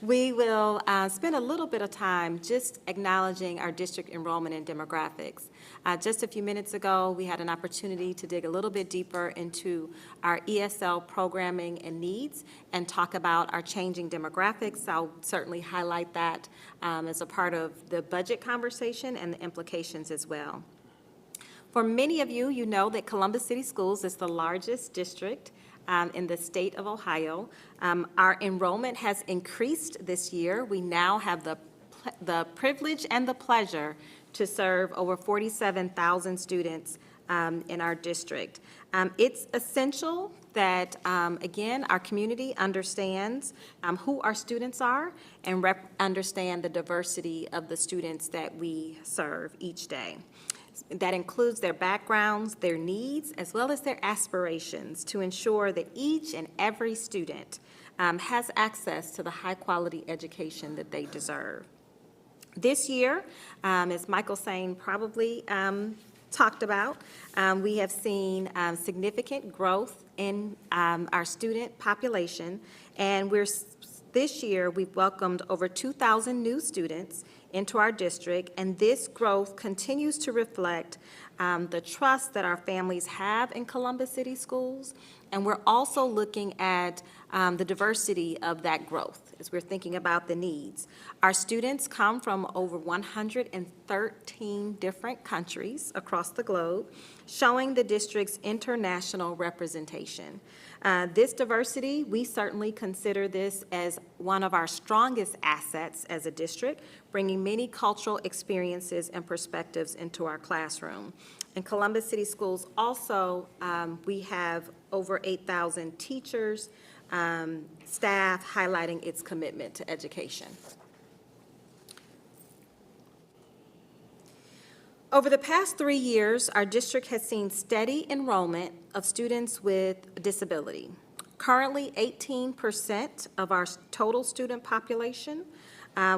we will spend a little bit of time just acknowledging our district enrollment and demographics. Just a few minutes ago, we had an opportunity to dig a little bit deeper into our ESL programming and needs and talk about our changing demographics. I'll certainly highlight that as a part of the budget conversation and the implications as well. For many of you, you know that Columbus City Schools is the largest district in the state of Ohio. Our enrollment has increased this year. We now have the privilege and the pleasure to serve over 47,000 students in our district. It's essential that, again, our community understands who our students are and understand the diversity of the students that we serve each day. That includes their backgrounds, their needs, as well as their aspirations to ensure that each and every student has access to the high-quality education that they deserve. This year, as Michael Sane probably talked about, we have seen significant growth in our student population, and this year we've welcomed over 2,000 new students into our district, and this growth continues to reflect the trust that our families have in Columbus City Schools, and we're also looking at the diversity of that growth as we're thinking about the needs. Our students come from over 113 different countries across the globe, showing the district's international representation. This diversity, we certainly consider this as one of our strongest assets as a district, bringing many cultural experiences and perspectives into our classroom. In Columbus City Schools also, we have over 8,000 teachers, staff, highlighting its commitment to education. Over the past 3 years, our district has seen steady enrollment of students with disability. Currently, 18% of our total student population.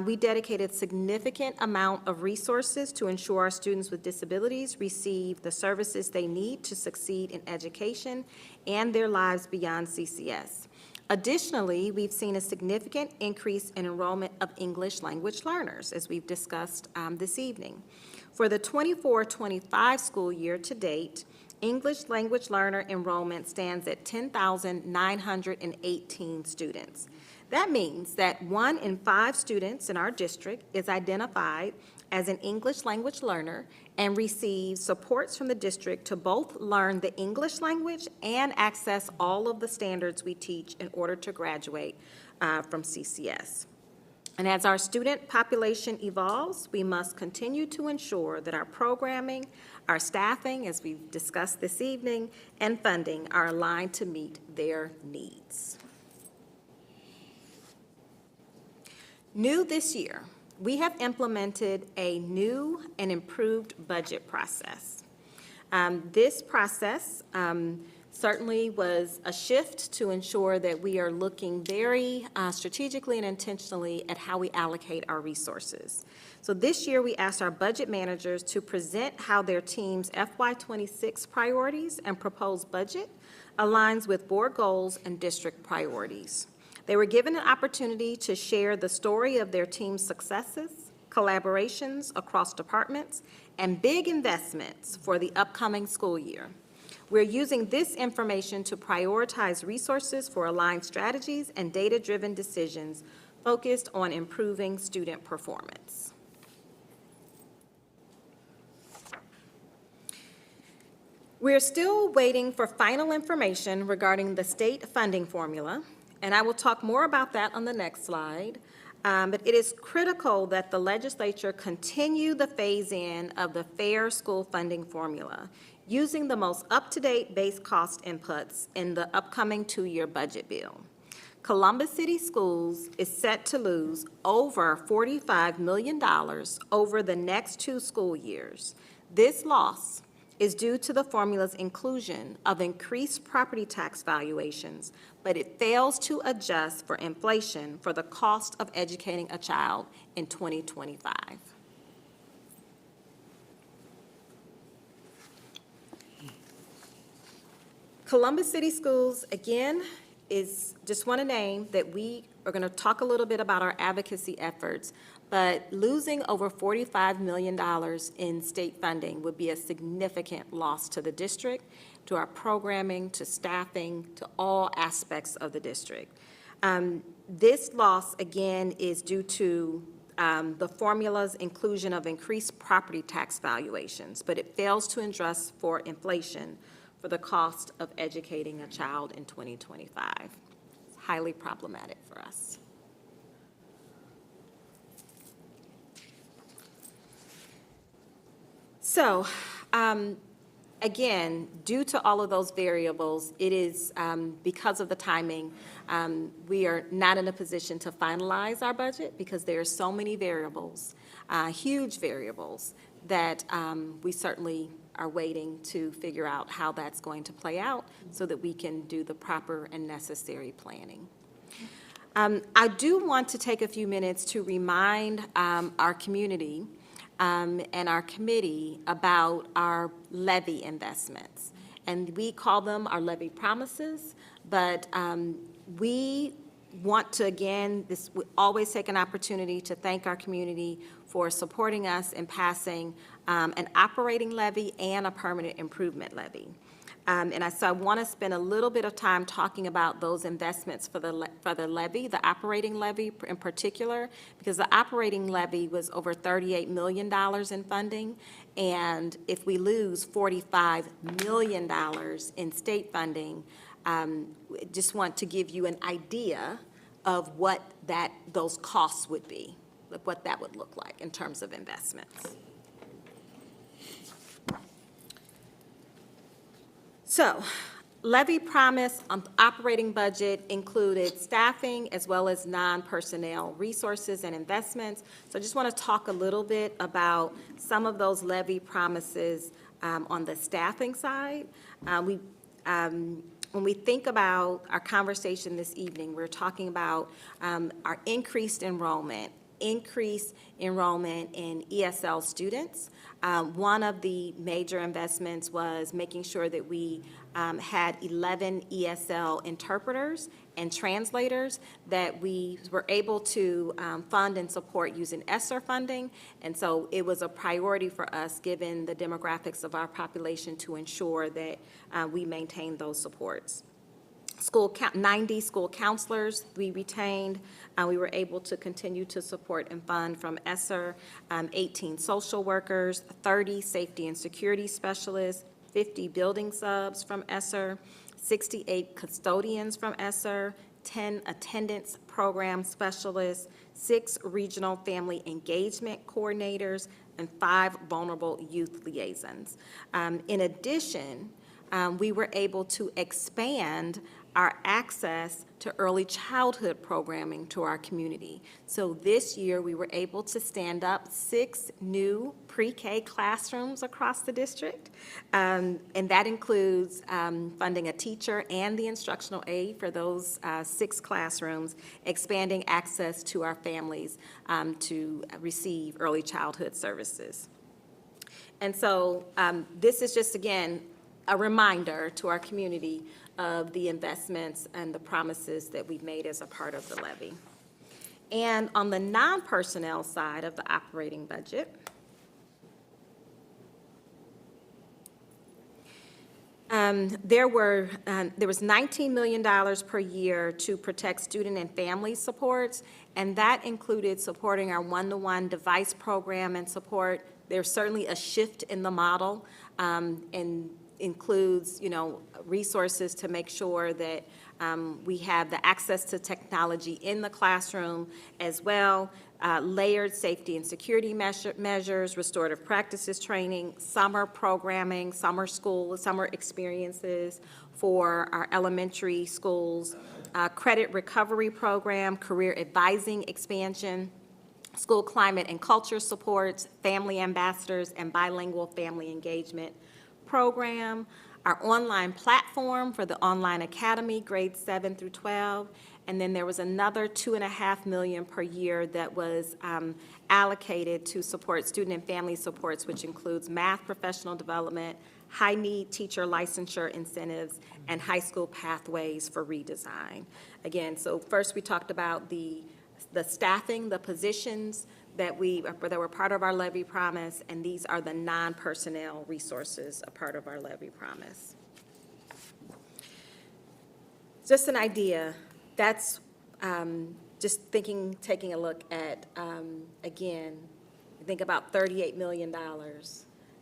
We dedicated significant amount of resources to ensure our students with disabilities receive the services they need to succeed in education and their lives beyond CCS. Additionally, we've seen a significant increase in enrollment of English language learners, as we've discussed this evening. For the 24-25 school year to date, English language learner enrollment stands at 10,918 students. That means that 1 in 5 students in our district is identified as an English language learner and receives supports from the district to both learn the English language and access all of the standards we teach in order to graduate from CCS. And as our student population evolves, we must continue to ensure that our programming, our staffing, as we've discussed this evening, and funding are aligned to meet their needs. New this year, we have implemented a new and improved budget process. This process certainly was a shift to ensure that we are looking very strategically and intentionally at how we allocate our resources. So this year, we asked our budget managers to present how their team's FY26 priorities and proposed budget aligns with board goals and district priorities. They were given an opportunity to share the story of their team's successes, collaborations across departments, and big investments for the upcoming school year. We're using this information to prioritize resources for aligned strategies and data-driven decisions focused on improving student performance. We're still waiting for final information regarding the state funding formula, and I will talk more about that on the next slide. But it is critical that the legislature continue the phase-in of the fair school funding formula, using the most up-to-date base cost inputs in the upcoming 2-year budget bill. Columbus City Schools is set to lose over $45 million over the next 2 school years. This loss is due to the formula's inclusion of increased property tax valuations, but it fails to adjust for inflation for the cost of educating a child in 2025. Columbus City Schools, again, is just want to name that we are going to talk a little bit about our advocacy efforts, but losing over $45 million in state funding would be a significant loss to the district, to our programming, to staffing, to all aspects of the district. This loss, again, is due to the formula's inclusion of increased property tax valuations, but it fails to adjust for inflation for the cost of educating a child in 2025. It's highly problematic for us. So, again, due to all of those variables, it is because of the timing, we are not in a position to finalize our budget because there are so many variables, huge variables, that we certainly are waiting to figure out how that's going to play out so that we can do the proper and necessary planning. I do want to take a few minutes to remind our community and our committee about our levy investments. And we call them our levy promises, but we want to, again, we always take an opportunity to thank our community for supporting us in passing an operating levy and a permanent improvement levy. So I want to spend a little bit of time talking about those investments for the levy, the operating levy in particular, because the operating levy was over $38 million in funding, and if we lose $45 million in state funding, just want to give you an idea of what those costs would be, what that would look like in terms of investments. So, levy promise on operating budget included staffing as well as non-personnel resources and investments. So I just want to talk a little bit about some of those levy promises on the staffing side. When we think about our conversation this evening, we're talking about our increased enrollment in ESL students. One of the major investments was making sure that we had 11 ESL interpreters and translators that we were able to fund and support using ESSER funding. And so it was a priority for us, given the demographics of our population, to ensure that we maintain those supports. 90 school counselors we retained. We were able to continue to support and fund from ESSER, 18 social workers, 30 safety and security specialists, 50 building subs from ESSER, 68 custodians from ESSER, 10 attendance program specialists, 6 regional family engagement coordinators, and 5 vulnerable youth liaisons. In addition, we were able to expand our access to early childhood programming to our community. So this year, we were able to stand up 6 new pre-K classrooms across the district, and that includes funding a teacher and the instructional aide for those 6 classrooms, expanding access to our families to receive early childhood services. And so this is just, again, a reminder to our community of the investments and the promises that we've made as a part of the levy. And on the non-personnel side of the operating budget, there was $19 million per year to protect student and family supports, and that included supporting our one-to-one device program and support. There's certainly a shift in the model, and includes, resources to make sure that we have the access to technology in the classroom as well, layered safety and security measures, restorative practices training, summer programming, summer school, summer experiences for our elementary schools, credit recovery program, career advising expansion, school climate and culture supports, family ambassadors, and bilingual family engagement program, our online platform for the online academy, grades 7 through 12, and then there was another $2.5 million per year that was allocated to support student and family supports, which includes math professional development, high-need teacher licensure incentives, and high school pathways for redesign. Again, so first we talked about the staffing, the positions that were part of our levy promise, and these are the non-personnel resources, a part of our levy promise. Just an idea, that's just taking a look at, again, think about $38 million.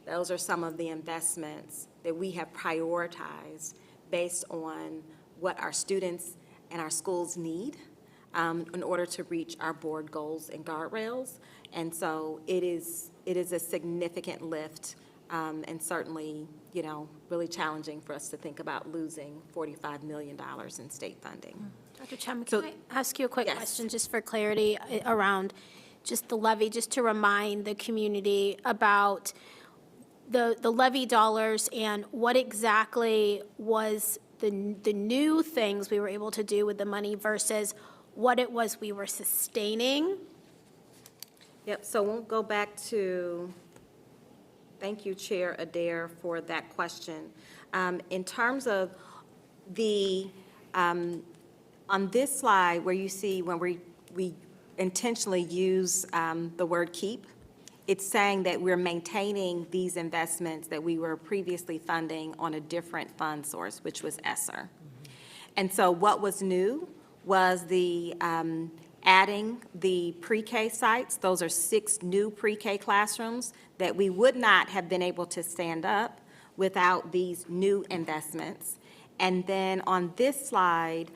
Those are some of the investments that we have prioritized based on what our students and our schools need in order to reach our board goals and guardrails. And so it is a significant lift, and certainly, really challenging for us to think about losing $45 million in state funding. Dr. Chum, can I ask you a quick question just for clarity around just the levy, just to remind the community about the levy dollars and what exactly was the new things we were able to do with the money versus what it was we were sustaining? Yep, so we'll go back to, thank you, Chair Adair, for that question. In terms of the, on this slide where you see when we intentionally use the word keep, it's saying that we're maintaining these investments that we were previously funding on a different fund source, which was ESSER. And so what was new was the adding the pre-K sites. Those are 6 new pre-K classrooms that we would not have been able to stand up without these new investments. And then on this slide,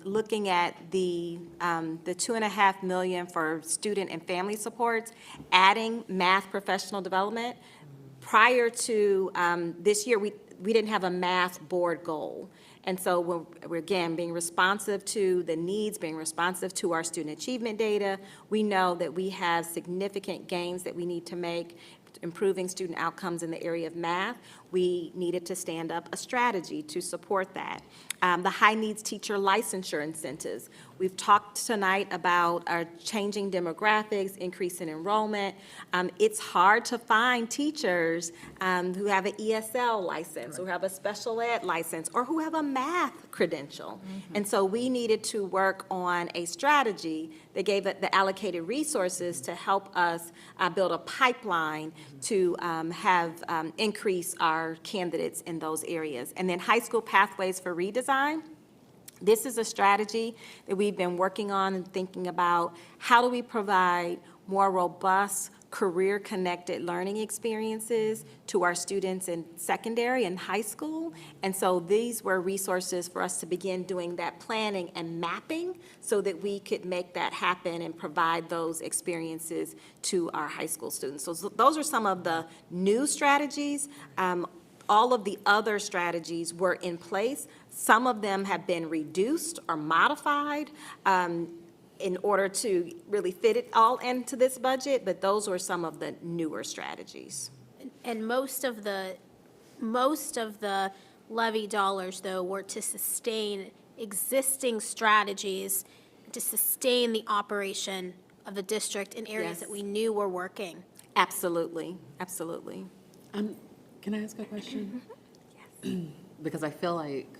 looking at the $2.5 million for student and family supports, adding math professional development. Prior to this year, we didn't have a math board goal. And so we're, again, being responsive to the needs, being responsive to our student achievement data. We know that we have significant gains that we need to make, improving student outcomes in the area of math. We needed to stand up a strategy to support that. The high needs teacher licensure incentives. We've talked tonight about our changing demographics, increase in enrollment. It's hard to find teachers who have an ESL license, who have a special ed license, or who have a math credential. And so we needed to work on a strategy that gave it the allocated resources to help us build a pipeline to have increase our candidates in those areas. And then high school pathways for redesign. This is a strategy that we've been working on and thinking about. How do we provide more robust, career-connected learning experiences to our students in secondary and high school? And so these were resources for us to begin doing that planning and mapping so that we could make that happen and provide those experiences to our high school students. So those are some of the new strategies. All of the other strategies were in place. Some of them have been reduced or modified in order to really fit it all into this budget, but those were some of the newer strategies. And most of the levy dollars, though, were to sustain existing strategies, to sustain the operation of the district in areas that we knew were working. Absolutely, absolutely. Can I ask a question? Yes. Because I feel like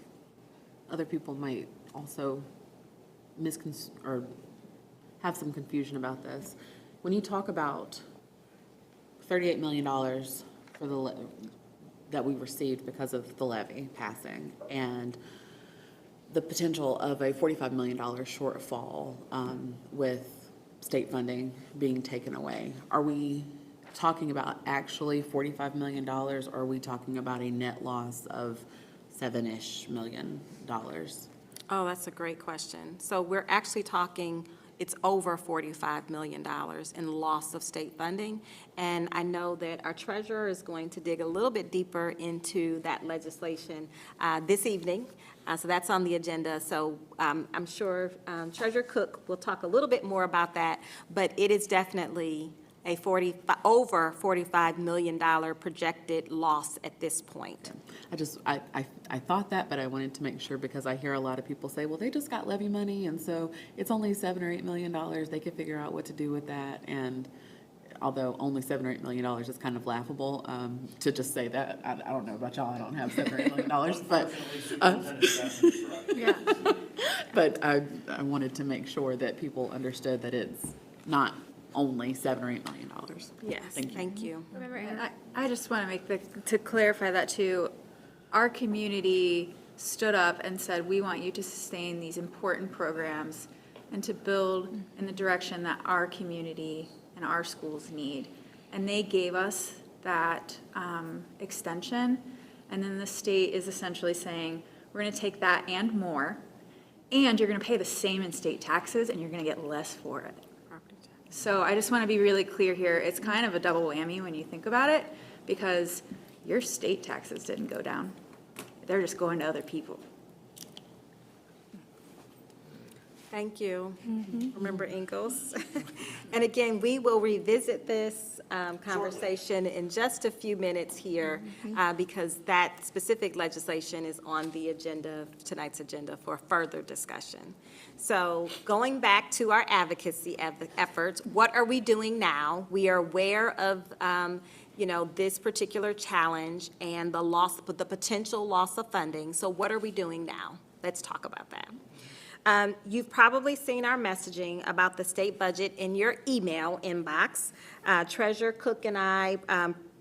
other people might also or have some confusion about this. When you talk about $38 million for that we received because of the levy passing, and the potential of a $45 million shortfall with state funding being taken away, are we talking about actually $45 million, or are we talking about a net loss of $7-ish million? Oh, that's a great question. So we're actually talking, it's over $45 million in loss of state funding. And I know that our treasurer is going to dig a little bit deeper into that legislation this evening. So that's on the agenda. So I'm sure Treasurer Cook will talk a little bit more about that, but it is definitely a over $45 million projected loss at this point. I thought that, but I wanted to make sure, because I hear a lot of people say, well, they just got levy money, and so it's only $7 or $8 million. They could figure out what to do with that. And although only $7 or $8 million is kind of laughable to just say that. I don't know about y'all. I don't have $7 or $8 million, but yeah. But I wanted to make sure that people understood that it's not only $7 or $8 million. Yes, thank you. And I just want to to clarify that too. Our community stood up and said, we want you to sustain these important programs and to build in the direction that our community and our schools need. And they gave us that extension. And then the state is essentially saying, we're going to take that and more, and you're going to pay the same in state taxes, and you're going to get less for it. So I just want to be really clear here. It's kind of a double whammy when you think about it, because your state taxes didn't go down. They're just going to other people. Thank you. Remember Ingalls? And again, we will revisit this conversation in just a few minutes here because that specific legislation is on the agenda, tonight's agenda, for further discussion. So going back to our advocacy efforts, what are we doing now? We are aware of this particular challenge and the potential loss of funding. So what are we doing now? Let's talk about that. You've probably seen our messaging about the state budget in your email inbox. Treasurer Cook and I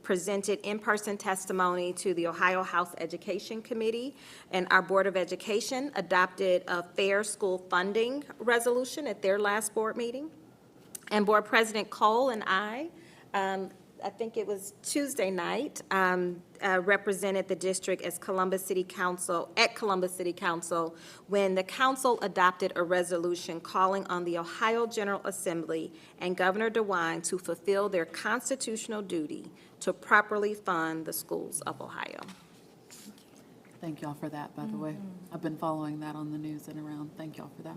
presented in-person testimony to the Ohio House Education Committee, and our Board of Education adopted a fair school funding resolution at their last board meeting. And Board President Cole and I think it was Tuesday night, represented the district as Columbus City Council, at Columbus City Council, when the council adopted a resolution calling on the Ohio General Assembly and Governor DeWine to fulfill their constitutional duty to properly fund the schools of Ohio. Thank y'all for that, by the way. I've been following that on the news and around. Thank y'all for that.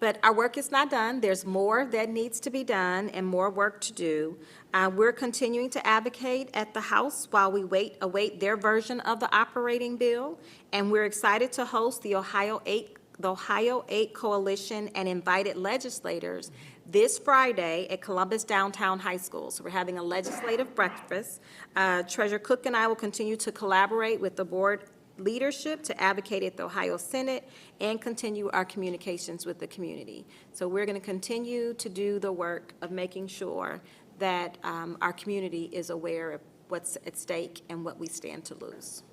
But our work is not done. There's more that needs to be done and more work to do. We're continuing to advocate at the House while we await their version of the operating bill. And we're excited to host the Ohio 8 Coalition and invited legislators this Friday at Columbus Downtown High School. So we're having a legislative breakfast. Treasurer Cook and I will continue to collaborate with the board leadership to advocate at the Ohio Senate and continue our communications with the community. So we're going to continue to do the work of making sure that our community is aware of what's at stake and what we stand to lose.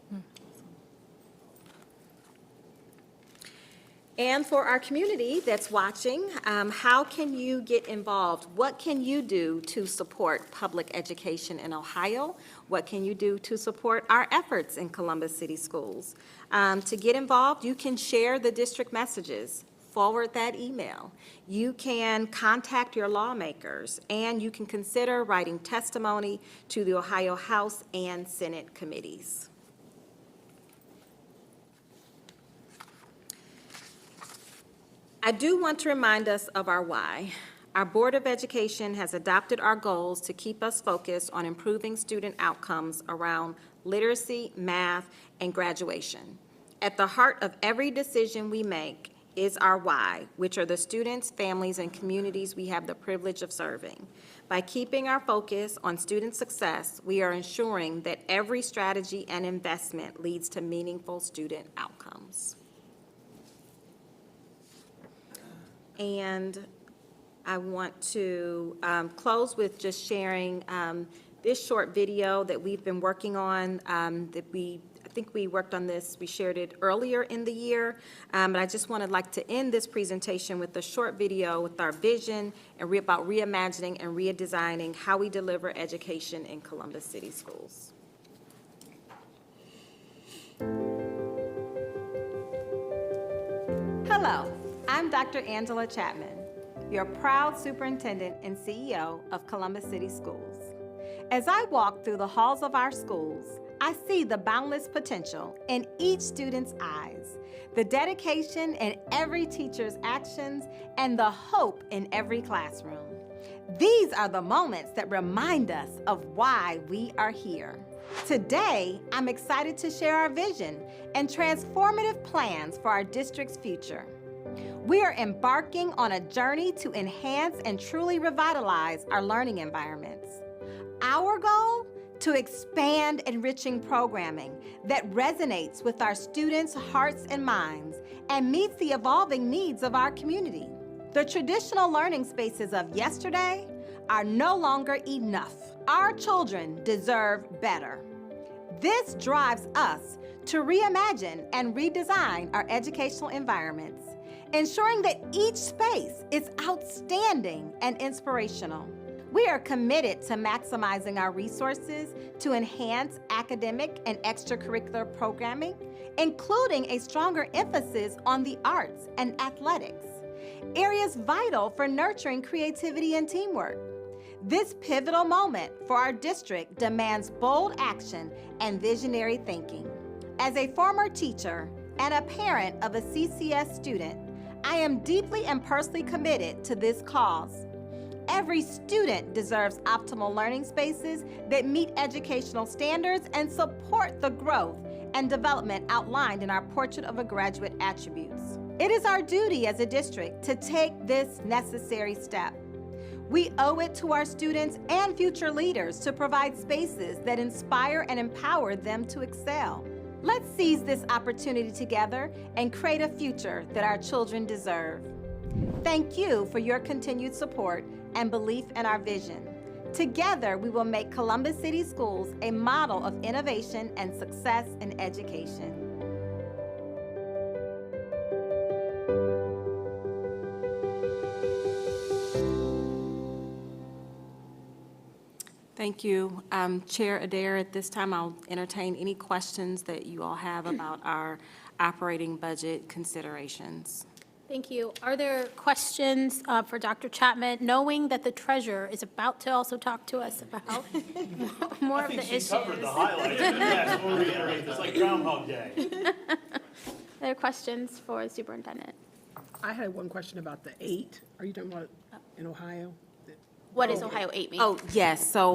And for our community that's watching, how can you get involved? What can you do to support public education in Ohio? What can you do to support our efforts in Columbus City Schools? To get involved, you can share the district messages, forward that email. You can contact your lawmakers, and you can consider writing testimony to the Ohio House and Senate committees. I do want to remind us of our why. Our Board of Education has adopted our goals to keep us focused on improving student outcomes around literacy, math, and graduation. At the heart of every decision we make is our why, which are the students, families, and communities we have the privilege of serving. By keeping our focus on student success, we are ensuring that every strategy and investment leads to meaningful student outcomes. And I want to close with just sharing this short video that we've been working on. I think we worked on this, we shared it earlier in the year, but I just wanted to end this presentation with a short video with our vision and about reimagining and redesigning how we deliver education in Columbus City Schools. Hello. I'm Dr. Angela Chapman, your proud superintendent and CEO of Columbus City Schools. As I walk through the halls of our schools, I see the boundless potential in each student's eyes, the dedication in every teacher's actions, and the hope in every classroom. These are the moments that remind us of why we are here. Today, I'm excited to share our vision and transformative plans for our district's future. We are embarking on a journey to enhance and truly revitalize our learning environments. Our goal? To expand enriching programming that resonates with our students' hearts and minds and meets the evolving needs of our community. The traditional learning spaces of yesterday are no longer enough. Our children deserve better. This drives us to reimagine and redesign our educational environments, ensuring that each space is outstanding and inspirational. We are committed to maximizing our resources to enhance academic and extracurricular programming, including a stronger emphasis on the arts and athletics, areas vital for nurturing creativity and teamwork. This pivotal moment for our district demands bold action and visionary thinking. As a former teacher and a parent of a CCS student, I am deeply and personally committed to this cause. Every student deserves optimal learning spaces that meet educational standards and support the growth and development outlined in our Portrait of a Graduate attributes. It is our duty as a district to take this necessary step. We owe it to our students and future leaders to provide spaces that inspire and empower them to excel. Let's seize this opportunity together and create a future that our children deserve. Thank you for your continued support and belief in our vision. Together, we will make Columbus City Schools a model of innovation and success in education. Thank you. Chair Adair, at this time, I'll entertain any questions that you all have about our operating budget considerations. Thank you. Are there questions for Dr. Chapman, knowing that the treasurer is about to also talk to us about more of the issues? I think she covered the highlights. Yes, we'll reiterate this like Groundhog Day. Are there questions for the superintendent? I had one question about the 8. Are you talking about in Ohio? What does Ohio 8 mean? Oh, yes. So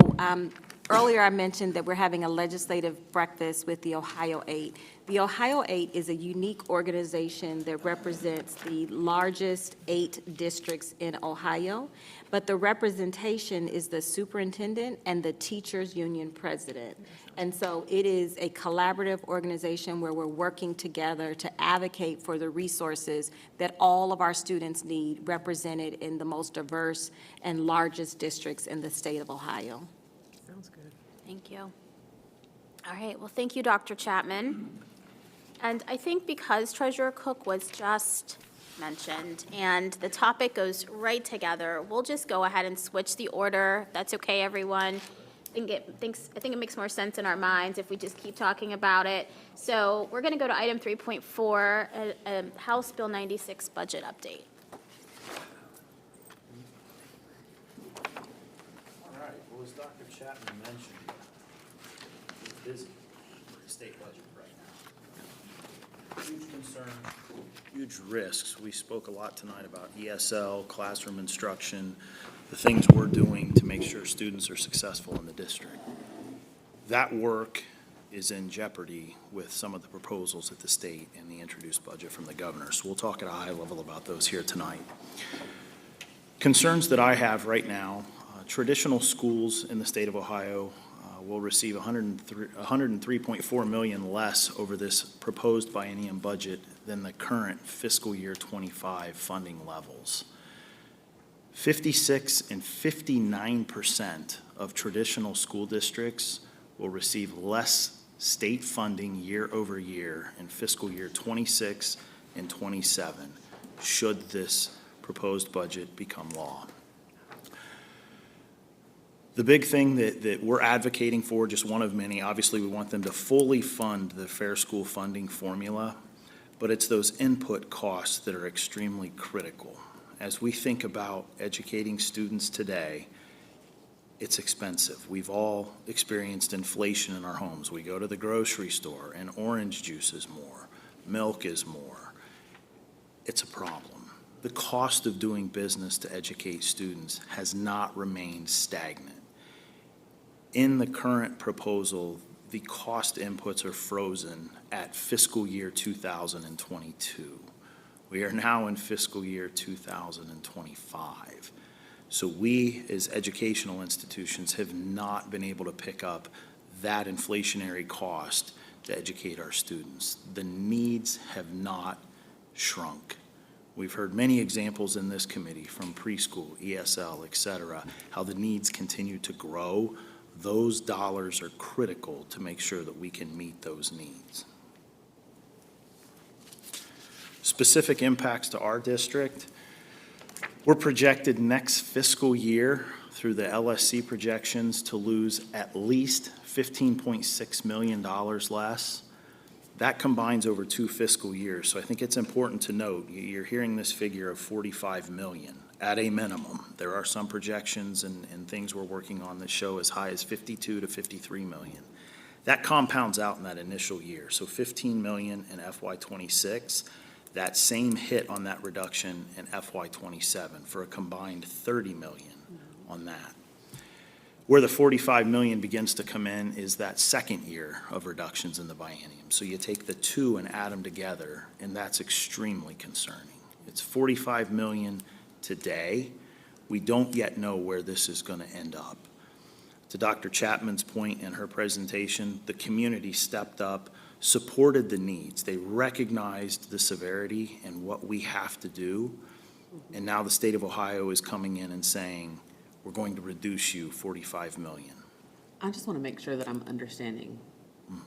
earlier I mentioned that we're having a legislative breakfast with the Ohio 8. The Ohio 8 is a unique organization that represents the largest 8 districts in Ohio, but the representation is the superintendent and the teachers union president. And so it is a collaborative organization where we're working together to advocate for the resources that all of our students need represented in the most diverse and largest districts in the state of Ohio. Sounds good. Thank you. All right, well, thank you, Dr. Chapman. And I think because Treasurer Cook was just mentioned, and the topic goes right together. We'll just go ahead and switch the order. That's okay, everyone. I think it makes more sense in our minds if we just keep talking about it. So we're going to go to item 3.4, House Bill 96 budget update. All right, well, as Dr. Chapman mentioned, we're busy with the state budget right now. Huge concern, huge risks. We spoke a lot tonight about ESL, classroom instruction, the things we're doing to make sure students are successful in the district. That work is in jeopardy with some of the proposals at the state and the introduced budget from the governor. So we'll talk at a high level about those here tonight. Concerns that I have right now, traditional schools in the state of Ohio will receive $103.4 million less over this proposed biennium budget than the current fiscal year 25 funding levels. 56 and 59% of traditional school districts will receive less state funding year over year in fiscal year 26 and 27, should this proposed budget become law. The big thing that we're advocating for, just one of many, obviously we want them to fully fund the Fair School Funding formula, but it's those input costs that are extremely critical. As we think about educating students today, it's expensive. We've all experienced inflation in our homes. We go to the grocery store and orange juice is more, milk is more. It's a problem. The cost of doing business to educate students has not remained stagnant. In the current proposal, the cost inputs are frozen at fiscal year 2022. We are now in fiscal year 2025. So we, as educational institutions, have not been able to pick up that inflationary cost to educate our students. The needs have not shrunk. We've heard many examples in this committee from preschool, ESL, et cetera, how the needs continue to grow. Those dollars are critical to make sure that we can meet those needs. Specific impacts to our district. We're projected next fiscal year through the LSC projections to lose at least $15.6 million less. That combines over 2 fiscal years. So I think it's important to note, you're hearing this figure of $45 million at a minimum. There are some projections and things we're working on that show as high as 52 to 53 million. That compounds out in that initial year. So 15 million in FY26. That same hit on that reduction in FY27 for a combined 30 million on that. Where the 45 million begins to come in is that second year of reductions in the biennium. So you take the two and add them together, and that's extremely concerning. It's 45 million today. We don't yet know where this is going to end up. To Dr. Chapman's point in her presentation, the community stepped up, supported the needs. They recognized the severity and what we have to do. And now the state of Ohio is coming in and saying, we're going to reduce you 45 million. I just want to make sure that I'm understanding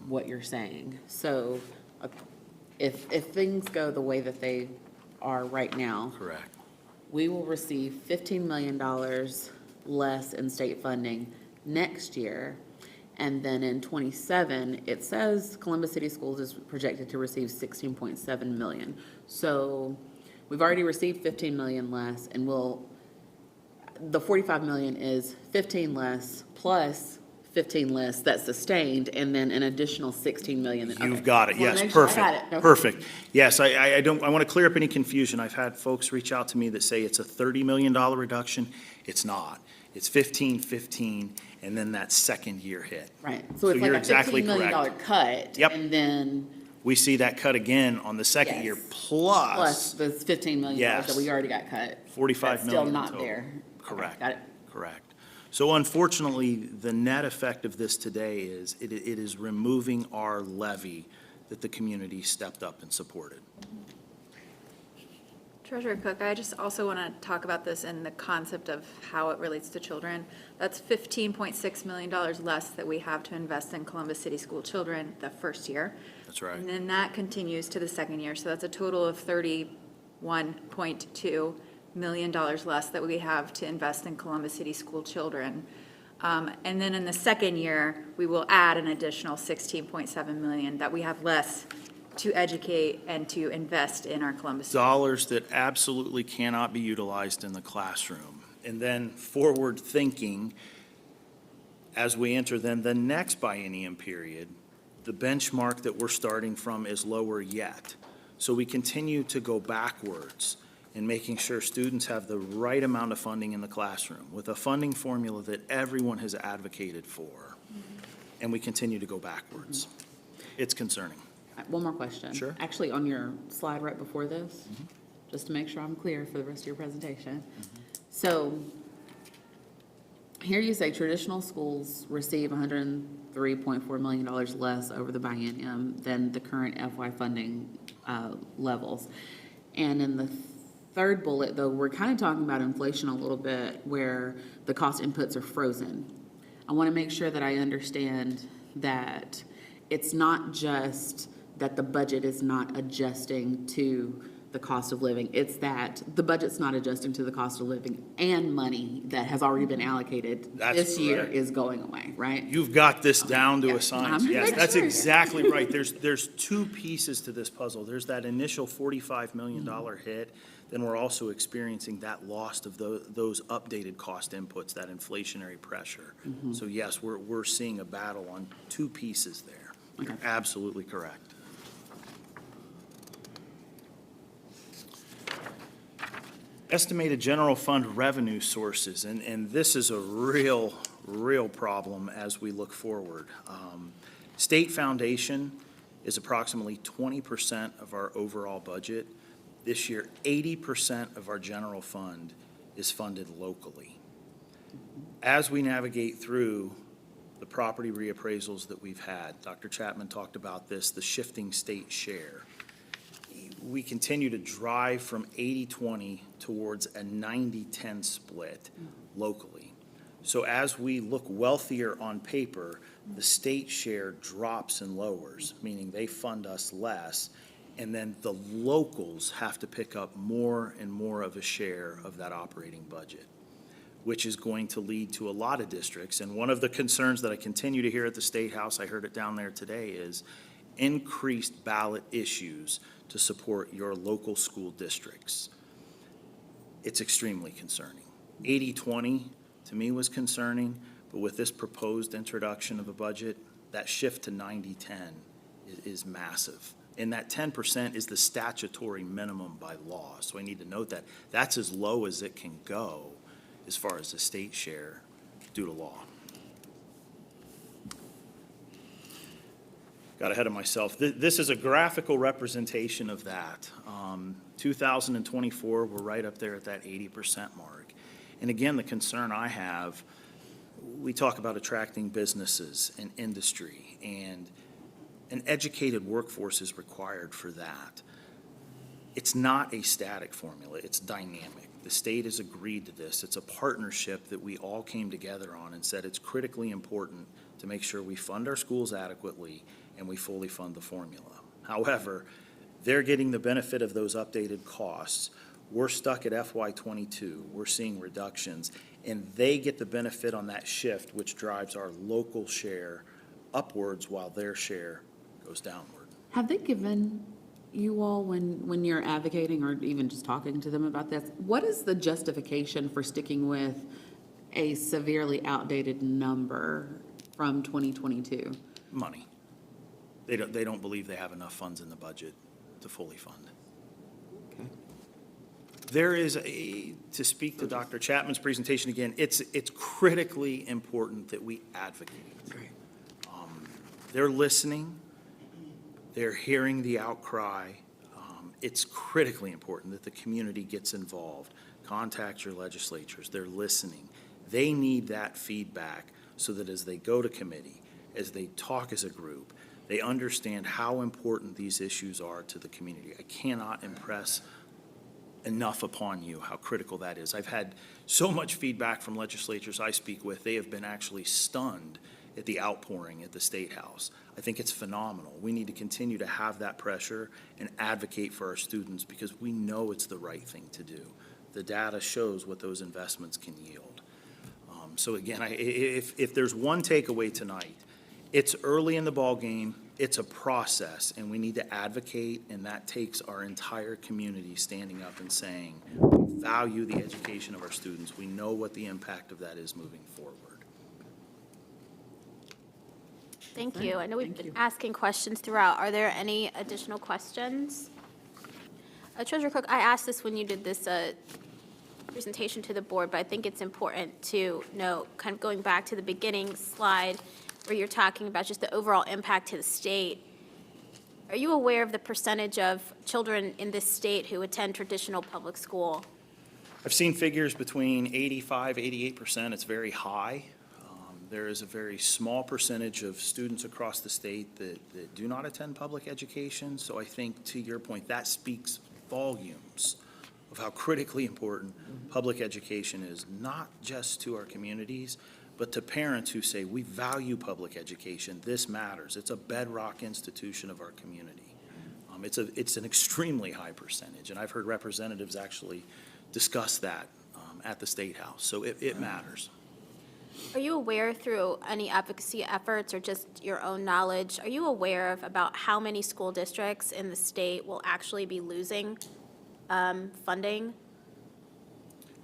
what you're saying. So if things go the way that they are right now, correct, we will receive $15 million less in state funding next year. And then in 27, it says Columbus City Schools is projected to receive 16.7 million. So we've already received 15 million less, and the 45 million is 15 less plus 15 less that's sustained, and then an additional 16 million. You've got it. Yes, perfect. Perfect. Yes, I want to clear up any confusion. I've had folks reach out to me that say it's a $30 million reduction. It's not. It's 15, and then that second year hit. Right. So it's like a $15 million cut. Yep. And then we see that cut again on the second year, plus the $15 million that we already got cut. 45 million. Still not there. Correct. Okay, got it. Correct. So unfortunately, the net effect of this today is it is removing our levy that the community stepped up and supported. Treasurer Cook, I just also want to talk about this in the concept of how it relates to children. That's $15.6 million less that we have to invest in Columbus City School children the first year. That's right. And then that continues to the second year. So that's a total of $30 $1.2 million less that we have to invest in Columbus City school children. And then in the second year, we will add an additional $16.7 million that we have less to educate and to invest in our Columbus City. Dollars that absolutely cannot be utilized in the classroom. And then forward thinking, as we enter then the next biennium period, the benchmark that we're starting from is lower yet. So we continue to go backwards in making sure students have the right amount of funding in the classroom with a funding formula that everyone has advocated for. And we continue to go backwards. It's concerning. One more question. Sure. Actually, on your slide right before this, just to make sure I'm clear for the rest of your presentation. So here you say traditional schools receive $103.4 million less over the biennium than the current FY funding levels. And in the third bullet, though, we're kind of talking about inflation a little bit where the cost inputs are frozen. I want to make sure that I understand that it's not just that the budget is not adjusting to the cost of living. It's that the budget's not adjusting to the cost of living and money that has already been allocated this year is going away, right? You've got this down to a science. I'm Yes, making that's sure. exactly right. There's two pieces to this puzzle. There's that initial $45 million hit. Then we're also experiencing that loss of those updated cost inputs, that inflationary pressure. So yes, we're seeing a battle on two pieces there. You're absolutely correct. Estimated general fund revenue sources, and this is a real problem as we look forward. State foundation is approximately 20% of our overall budget. This year, 80% of our general fund is funded locally. As we navigate through the property reappraisals that we've had, Dr. Chapman talked about this, the shifting state share. We continue to drive from 80-20 towards a 90-10 split locally. So as we look wealthier on paper, the state share drops and lowers, meaning they fund us less, and then the locals have to pick up more and more of a share of that operating budget, which is going to lead to a lot of districts. And one of the concerns that I continue to hear at the State House, I heard it down there today, is increased ballot issues to support your local school districts. It's extremely concerning. 80-20 to me was concerning, but with this proposed introduction of a budget, that shift to 90-10 is massive. And that 10% is the statutory minimum by law. So I need to note that that's as low as it can go as far as the state share due to law. Got ahead of myself. This is a graphical representation of that. 2024, we're right up there at that 80% mark. And again, the concern I have, we talk about attracting businesses and industry, and an educated workforce is required for that. It's not a static formula, it's dynamic. The state has agreed to this. It's a partnership that we all came together on and said it's critically important to make sure we fund our schools adequately and we fully fund the formula. However, they're getting the benefit of those updated costs. We're stuck at FY22. We're seeing reductions, and they get the benefit on that shift, which drives our local share upwards while their share goes downward. Have they given you all, when you're advocating or even just talking to them about this, what is the justification for sticking with a severely outdated number from 2022? Money. They don't believe they have enough funds in the budget to fully fund. Okay. There is to speak to Dr. Chapman's presentation again, it's critically important that we advocate. They're listening. They're hearing the outcry. It's critically important that the community gets involved. Contact your legislatures. They're listening. They need that feedback so that as they go to committee, as they talk as a group, they understand how important these issues are to the community. I cannot impress enough upon you how critical that is. I've had so much feedback from legislators I speak with. They have been actually stunned at the outpouring at the State House. I think it's phenomenal. We need to continue to have that pressure and advocate for our students because we know it's the right thing to do. The data shows what those investments can yield. So again, if there's one takeaway tonight, it's early in the ball game. It's a process, and we need to advocate, and that takes our entire community standing up and saying, we value the education of our students. We know what the impact of that is moving forward. Thank you. I know we've been asking questions throughout. Are there any additional questions? Treasurer Cook, I asked this when you did this presentation to the board, but I think it's important to note, kind of going back to the beginning slide where you're talking about just the overall impact to the state. Are you aware of the percentage of children in this state who attend traditional public school? I've seen figures between 85, 88%. It's very high. There is a very small percentage of students across the state that do not attend public education. So I think, to your point, that speaks volumes of how critically important public education is, not just to our communities, but to parents who say, we value public education, this matters. It's a bedrock institution of our community. It's an extremely high percentage, and I've heard representatives actually discuss that at the State House, so it matters. Are you aware, through any advocacy efforts or just your own knowledge, are you aware of about how many school districts in the state will actually be losing funding?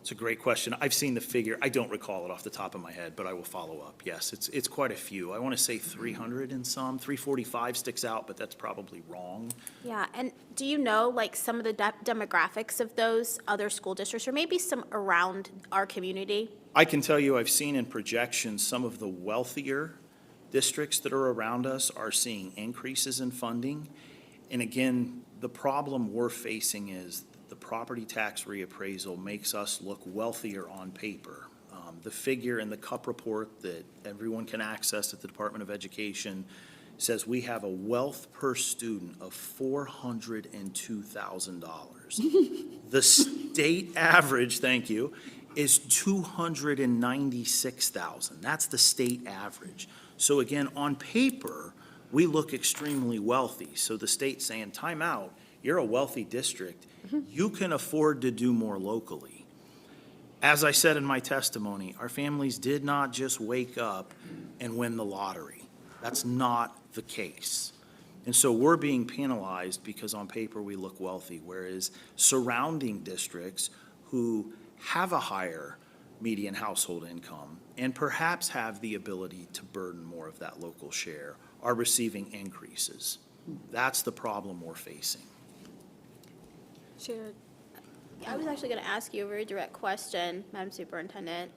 It's a great question. I've seen the figure. I don't recall it off the top of my head, but I will follow up. Yes, it's quite a few. I want to say 300 and some. 345 sticks out, but that's probably wrong. Yeah, and do you know, like, some of the demographics of those other school districts, or maybe some around our community? I can tell you I've seen in projections some of the wealthier districts that are around us are seeing increases in funding. And again, the problem we're facing is the property tax reappraisal makes us look wealthier on paper. The figure in the CUP report that everyone can access at the Department of Education says we have a wealth per student of $402,000. The state average, thank you, is $296,000. That's the state average. So again, on paper, we look extremely wealthy. So the state's saying, time out, you're a wealthy district. You can afford to do more locally. As I said in my testimony, our families did not just wake up and win the lottery. That's not the case. And so we're being penalized because on paper we look wealthy, whereas surrounding districts who have a higher median household income and perhaps have the ability to burden more of that local share are receiving increases. That's the problem we're facing. Chair, I was actually going to ask you a very direct question, Madam Superintendent.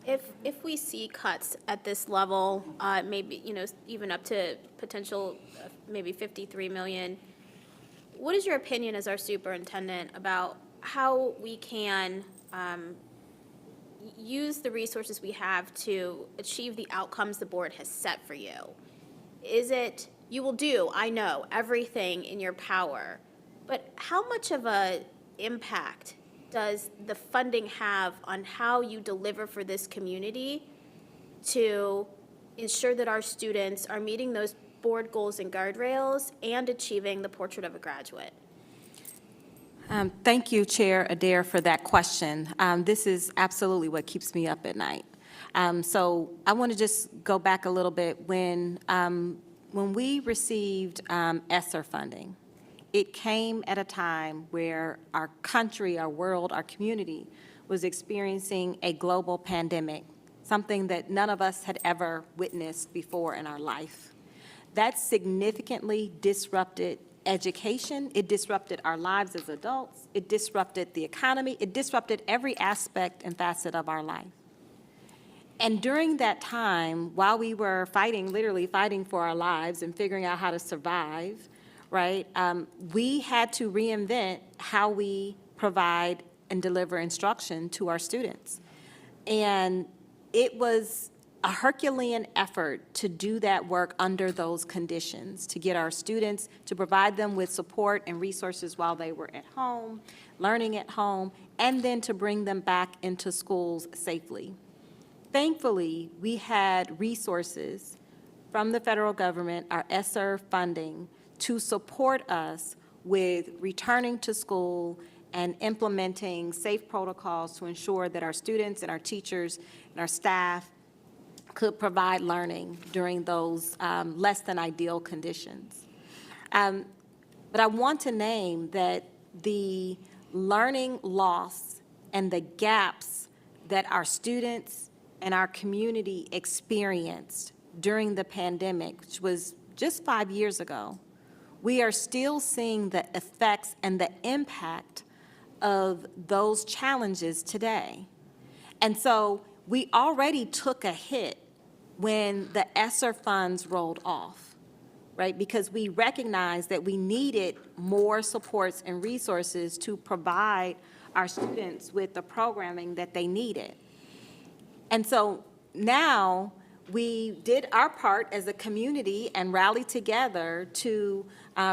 If we see cuts at this level, maybe, even up to potential maybe 53 million, what is your opinion as our superintendent about how we can use the resources we have to achieve the outcomes the board has set for you? Is it, you will do, I know, everything in your power, but how much of an impact does the funding have on how you deliver for this community to ensure that our students are meeting those board goals and guardrails and achieving the portrait of a graduate? Thank you, Chair Adair, for that question. This is absolutely what keeps me up at night. So I want to just go back a little bit. When we received ESSER funding, it came at a time where our country, our world, our community was experiencing a global pandemic, something that none of us had ever witnessed before in our life. That significantly disrupted education. It disrupted our lives as adults. It disrupted the economy. It disrupted every aspect and facet of our life. And during that time, while we were fighting, literally fighting for our lives and figuring out how to survive, right, we had to reinvent how we provide and deliver instruction to our students. And it was a Herculean effort to do that work under those conditions, to get our students, to provide them with support and resources while they were at home, learning at home, and then to bring them back into schools safely. Thankfully, we had resources from the federal government, our ESSER funding, to support us with returning to school and implementing safe protocols to ensure that our students and our teachers and our staff could provide learning during those less than ideal conditions. But I want to name that the learning loss and the gaps that our students and our community experienced during the pandemic, which was just 5 years ago, we are still seeing the effects and the impact of those challenges today. And so we already took a hit when the ESSER funds rolled off, right? Because we recognized that we needed more supports and resources to provide our students with the programming that they needed. And so now we did our part as a community and rallied together to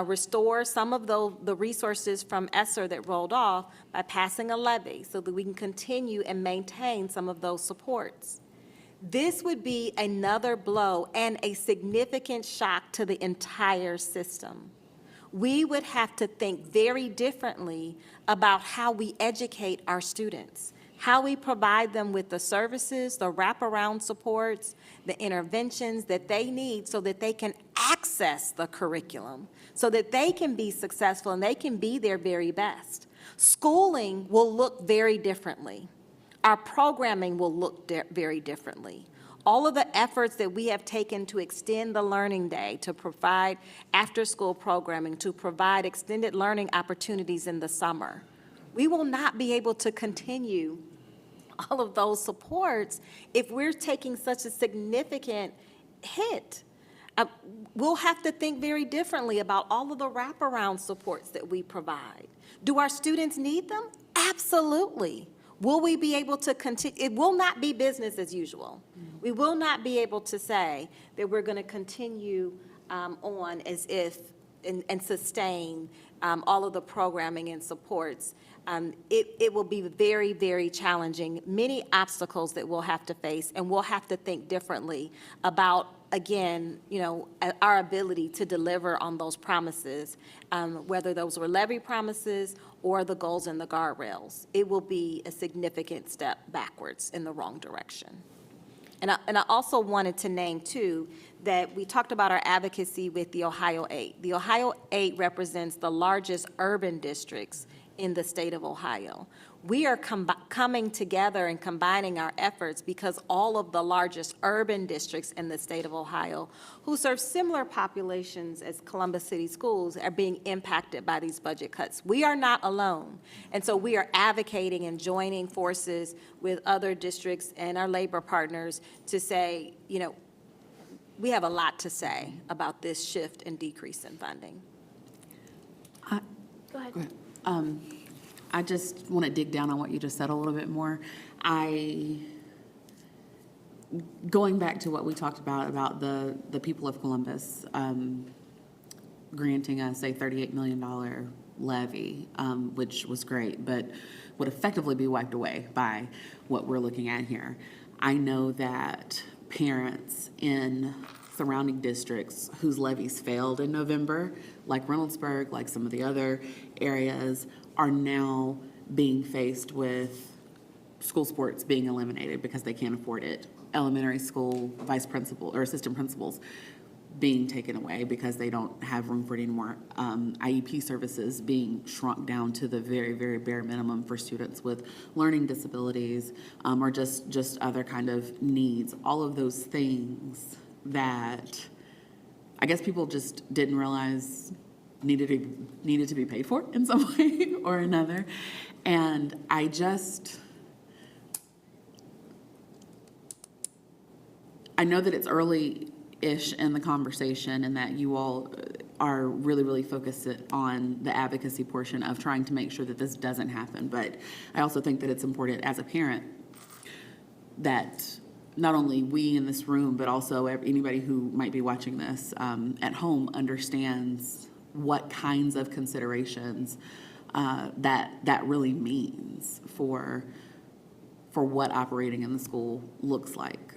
restore some of the resources from ESSER that rolled off by passing a levy so that we can continue and maintain some of those supports. This would be another blow and a significant shock to the entire system. We would have to think very differently about how we educate our students, how we provide them with the services, the wraparound supports, the interventions that they need so that they can access the curriculum, so that they can be successful and they can be their very best. Schooling will look very differently. Our programming will look very differently. All of the efforts that we have taken to extend the learning day, to provide after-school programming, to provide extended learning opportunities in the summer, we will not be able to continue all of those supports if we're taking such a significant hit. We'll have to think very differently about all of the wraparound supports that we provide. Do our students need them? Absolutely. Will we be able to continue? It will not be business as usual. We will not be able to say that we're going to continue on as if and sustain all of the programming and supports. It will be very, very challenging, many obstacles that we'll have to face, and we'll have to think differently about, again, our ability to deliver on those promises, whether those were levy promises or the goals and the guardrails. It will be a significant step backwards in the wrong direction. And I also wanted to name, too, that we talked about our advocacy with the Ohio 8. The Ohio 8 represents the largest urban districts in the state of Ohio. We are coming together and combining our efforts because all of the largest urban districts in the state of Ohio, who serve similar populations as Columbus City Schools, are being impacted by these budget cuts. We are not alone. And so we are advocating and joining forces with other districts and our labor partners to say, we have a lot to say about this shift and decrease in funding. Go ahead. Go ahead. I just want to dig down on what you just said a little bit more. Going back to what we talked about the people of Columbus granting us a $38 million levy, which was great, but would effectively be wiped away by what we're looking at here. I know that parents in surrounding districts whose levies failed in November, like Reynoldsburg, like some of the other areas, are now being faced with school sports being eliminated because they can't afford it. Elementary school vice principal or assistant principals being taken away because they don't have room for it anymore. IEP services being shrunk down to the very, very bare minimum for students with learning disabilities or just other kind of needs. All of those things that I guess people just didn't realize needed to be paid for in some way or another. And I know that it's early-ish in the conversation and that you all are really, really focused on the advocacy portion of trying to make sure that this doesn't happen. But I also think that it's important as a parent that not only we in this room, but also anybody who might be watching this at home understands what kinds of considerations that really means for for what operating in the school looks like.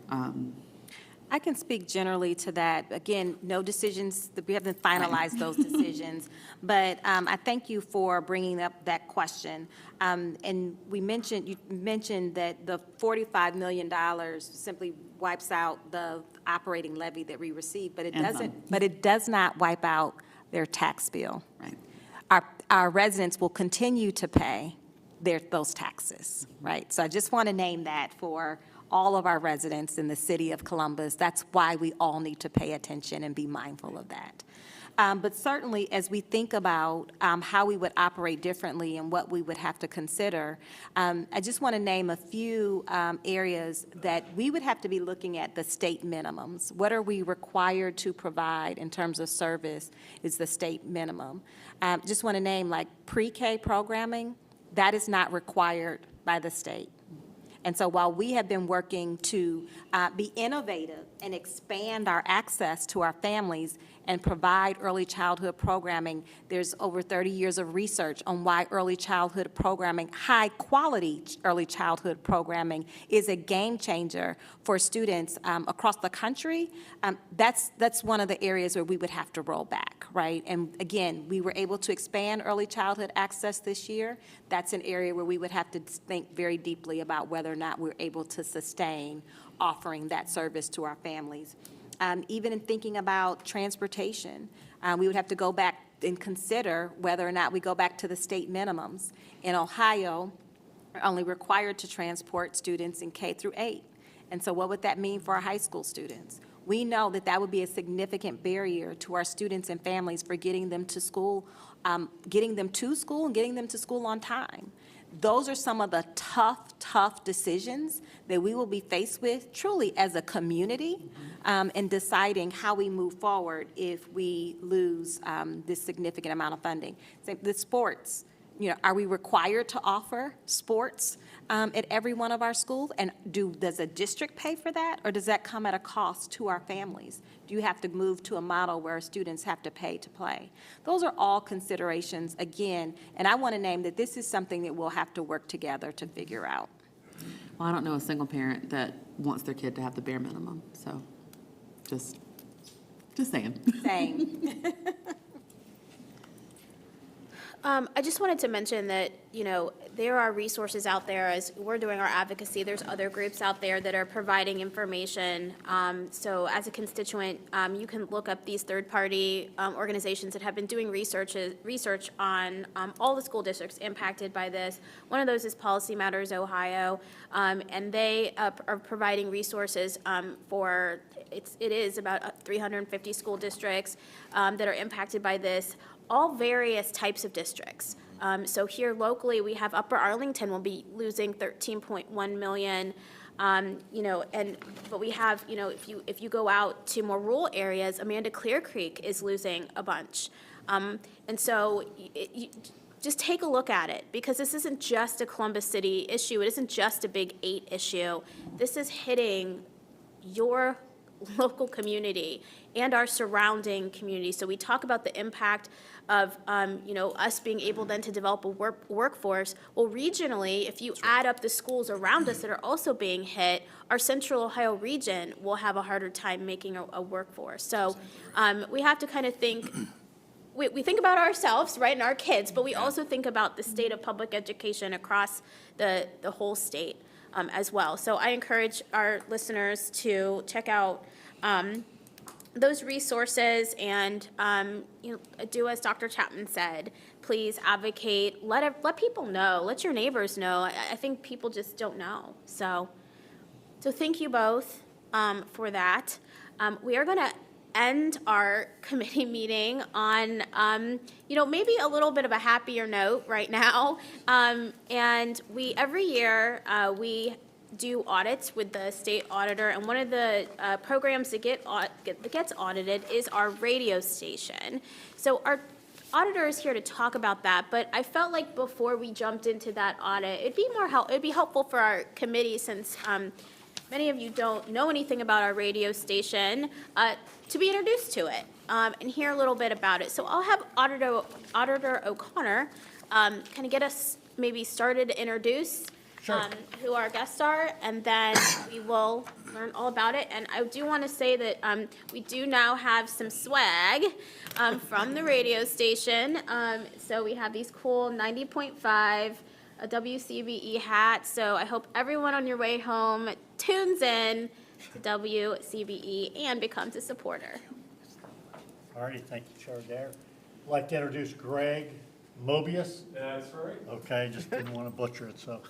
I can speak generally to that. Again, no decisions, we haven't finalized those decisions, but I thank you for bringing up that question. And you mentioned that the $45 million simply wipes out the operating levy that we receive, but it doesn't. But it does not wipe out their tax bill. Right. Our residents will continue to pay those taxes, right? So I just want to name that for all of our residents in the city of Columbus. That's why we all need to pay attention and be mindful of that. But certainly, as we think about how we would operate differently and what we would have to consider, I just want to name a few areas that we would have to be looking at the state minimums. What are we required to provide in terms of service is the state minimum. Just want to name like pre-K programming, that is not required by the state. And so while we have been working to be innovative and expand our access to our families and provide early childhood programming, there's over 30 years of research on why early childhood programming, high quality early childhood programming, is a game changer for students across the country. That's one of the areas where we would have to roll back, right? And again, we were able to expand early childhood access this year. That's an area where we would have to think very deeply about whether or not we're able to sustain offering that service to our families. Even in thinking about transportation, we would have to go back and consider whether or not we go back to the state minimums. In Ohio, we're only required to transport students in K through 8. And so what would that mean for our high school students? We know that that would be a significant barrier to our students and families for getting them to school, and getting them to school on time. Those are some of the tough decisions that we will be faced with truly as a community in deciding how we move forward if we lose this significant amount of funding. So the sports, are we required to offer sports at every one of our schools? And does a district pay for that, or does that come at a cost to our families? Do you have to move to a model where students have to pay to play? Those are all considerations, again, and I want to name that this is something that we'll have to work together to figure out. Well, I don't know a single parent that wants their kid to have the bare minimum, so just saying. Same. I just wanted to mention that, there are resources out there as we're doing our advocacy. There's other groups out there that are providing information. So as a constituent, you can look up these third-party organizations that have been doing research on all the school districts impacted by this. One of those is Policy Matters Ohio, and they are providing resources for, it is about 350 school districts that are impacted by this. All various types of districts. So here locally, we have Upper Arlington will be losing $13.1 million. But we have, if you go out to more rural areas, Amanda Clear Creek is losing a bunch. And so just take a look at it, because this isn't just a Columbus City issue. It isn't just a Big 8 issue. This is hitting your local community and our surrounding community. So we talk about the impact of, us being able then to develop a workforce. Well, regionally, if you add up the schools around us that are also being hit, our Central Ohio region will have a harder time making a workforce. So we have to kind of think, we think about ourselves, right, and our kids, but we also think about the state of public education across the whole state as well. So I encourage our listeners to check out those resources and do as Dr. Chapman said. Please advocate. Let people know. Let your neighbors know. I think people just don't know. So thank you both for that. We are going to end our committee meeting on maybe a little bit of a happier note right now. And every year we do audits with the state auditor, and one of the programs that gets audited is our radio station. So our auditor is here to talk about that, but I felt like before we jumped into that audit, it'd be helpful for our committee, since many of you don't know anything about our radio station, to be introduced to it and hear a little bit about it. So I'll have Auditor O'Connor kind of get us maybe started to introduce who our guests are, and then we will learn all about it. And I do want to say that we do now have some swag from the radio station. So we have these cool 90.5 WCBE hats. So I hope everyone on your way home tunes in to WCBE and becomes a supporter. All righty, thank you, Chair Dare. I'd like to introduce Greg Mobius. That's right. Okay, just didn't want to butcher it, so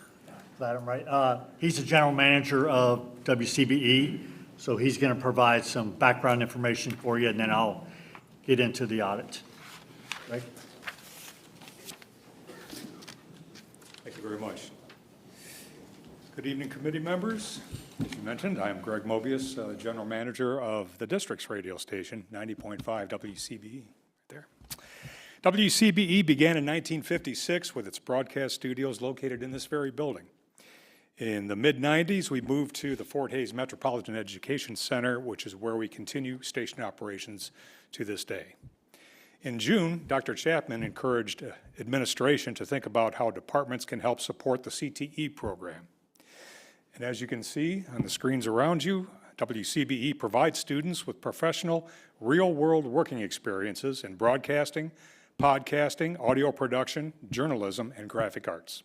glad I'm right. He's the general manager of WCBE, so he's going to provide some background information for you, and then I'll get into the audit. Greg? Thank you very much. Good evening, committee members. As you mentioned, I am Greg Mobius, General Manager of the district's radio station, 90.5 WCBE. There. WCBE began in 1956 with its broadcast studios located in this very building. In the mid-90s, we moved to the Fort Hays Metropolitan Education Center, which is where we continue station operations to this day. In June, Dr. Chapman encouraged administration to think about how departments can help support the CTE program. And as you can see on the screens around you, WCBE provides students with professional, real-world working experiences in broadcasting, podcasting, audio production, journalism, and graphic arts.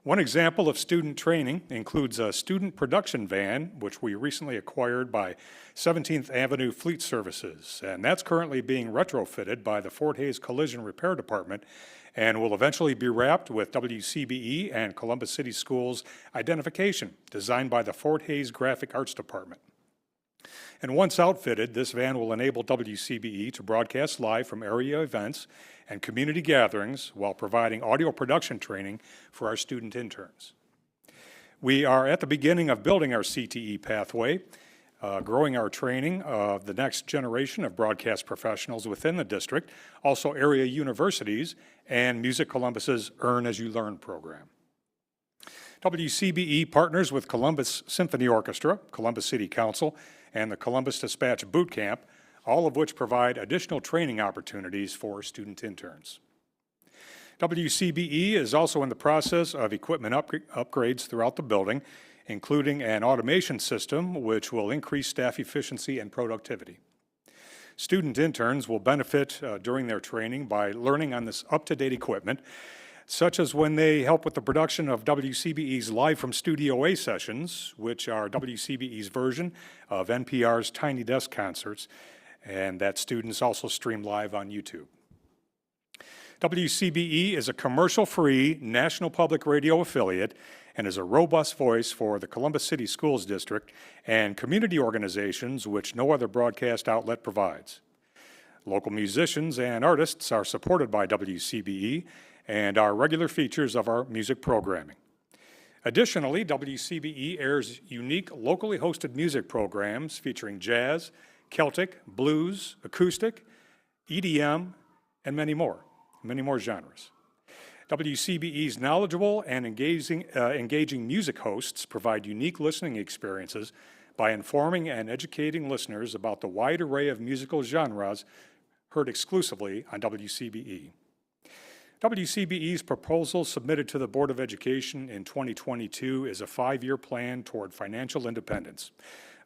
One example of student training includes a student production van, which we recently acquired by 17th Avenue Fleet Services, and that's currently being retrofitted by the Fort Hays Collision Repair Department and will eventually be wrapped with WCBE and Columbus City Schools identification designed by the Fort Hays Graphic Arts Department. And once outfitted, this van will enable WCBE to broadcast live from area events and community gatherings while providing audio production training for our student interns. We are at the beginning of building our CTE pathway, growing our training of the next generation of broadcast professionals within the district, also area universities, and Music Columbus's Earn As You Learn program. WCBE partners with Columbus Symphony Orchestra, Columbus City Council, and the Columbus Dispatch Boot Camp, all of which provide additional training opportunities for student interns. WCBE is also in the process of equipment upgrades throughout the building, including an automation system which will increase staff efficiency and productivity. Student interns will benefit during their training by learning on this up-to-date equipment, such as when they help with the production of WCBE's Live from Studio A sessions, which are WCBE's version of NPR's Tiny Desk concerts, and that students also stream live on YouTube. WCBE is a commercial-free national public radio affiliate and is a robust voice for the Columbus City Schools District and community organizations which no other broadcast outlet provides. Local musicians and artists are supported by WCBE and are regular features of our music programming. Additionally, WCBE airs unique locally hosted music programs featuring jazz, Celtic, blues, acoustic, EDM, and many more genres. WCBE's knowledgeable and engaging music hosts provide unique listening experiences by informing and educating listeners about the wide array of musical genres heard exclusively on WCBE. WCBE's proposal submitted to the Board of Education in 2022 is a 5-year plan toward financial independence.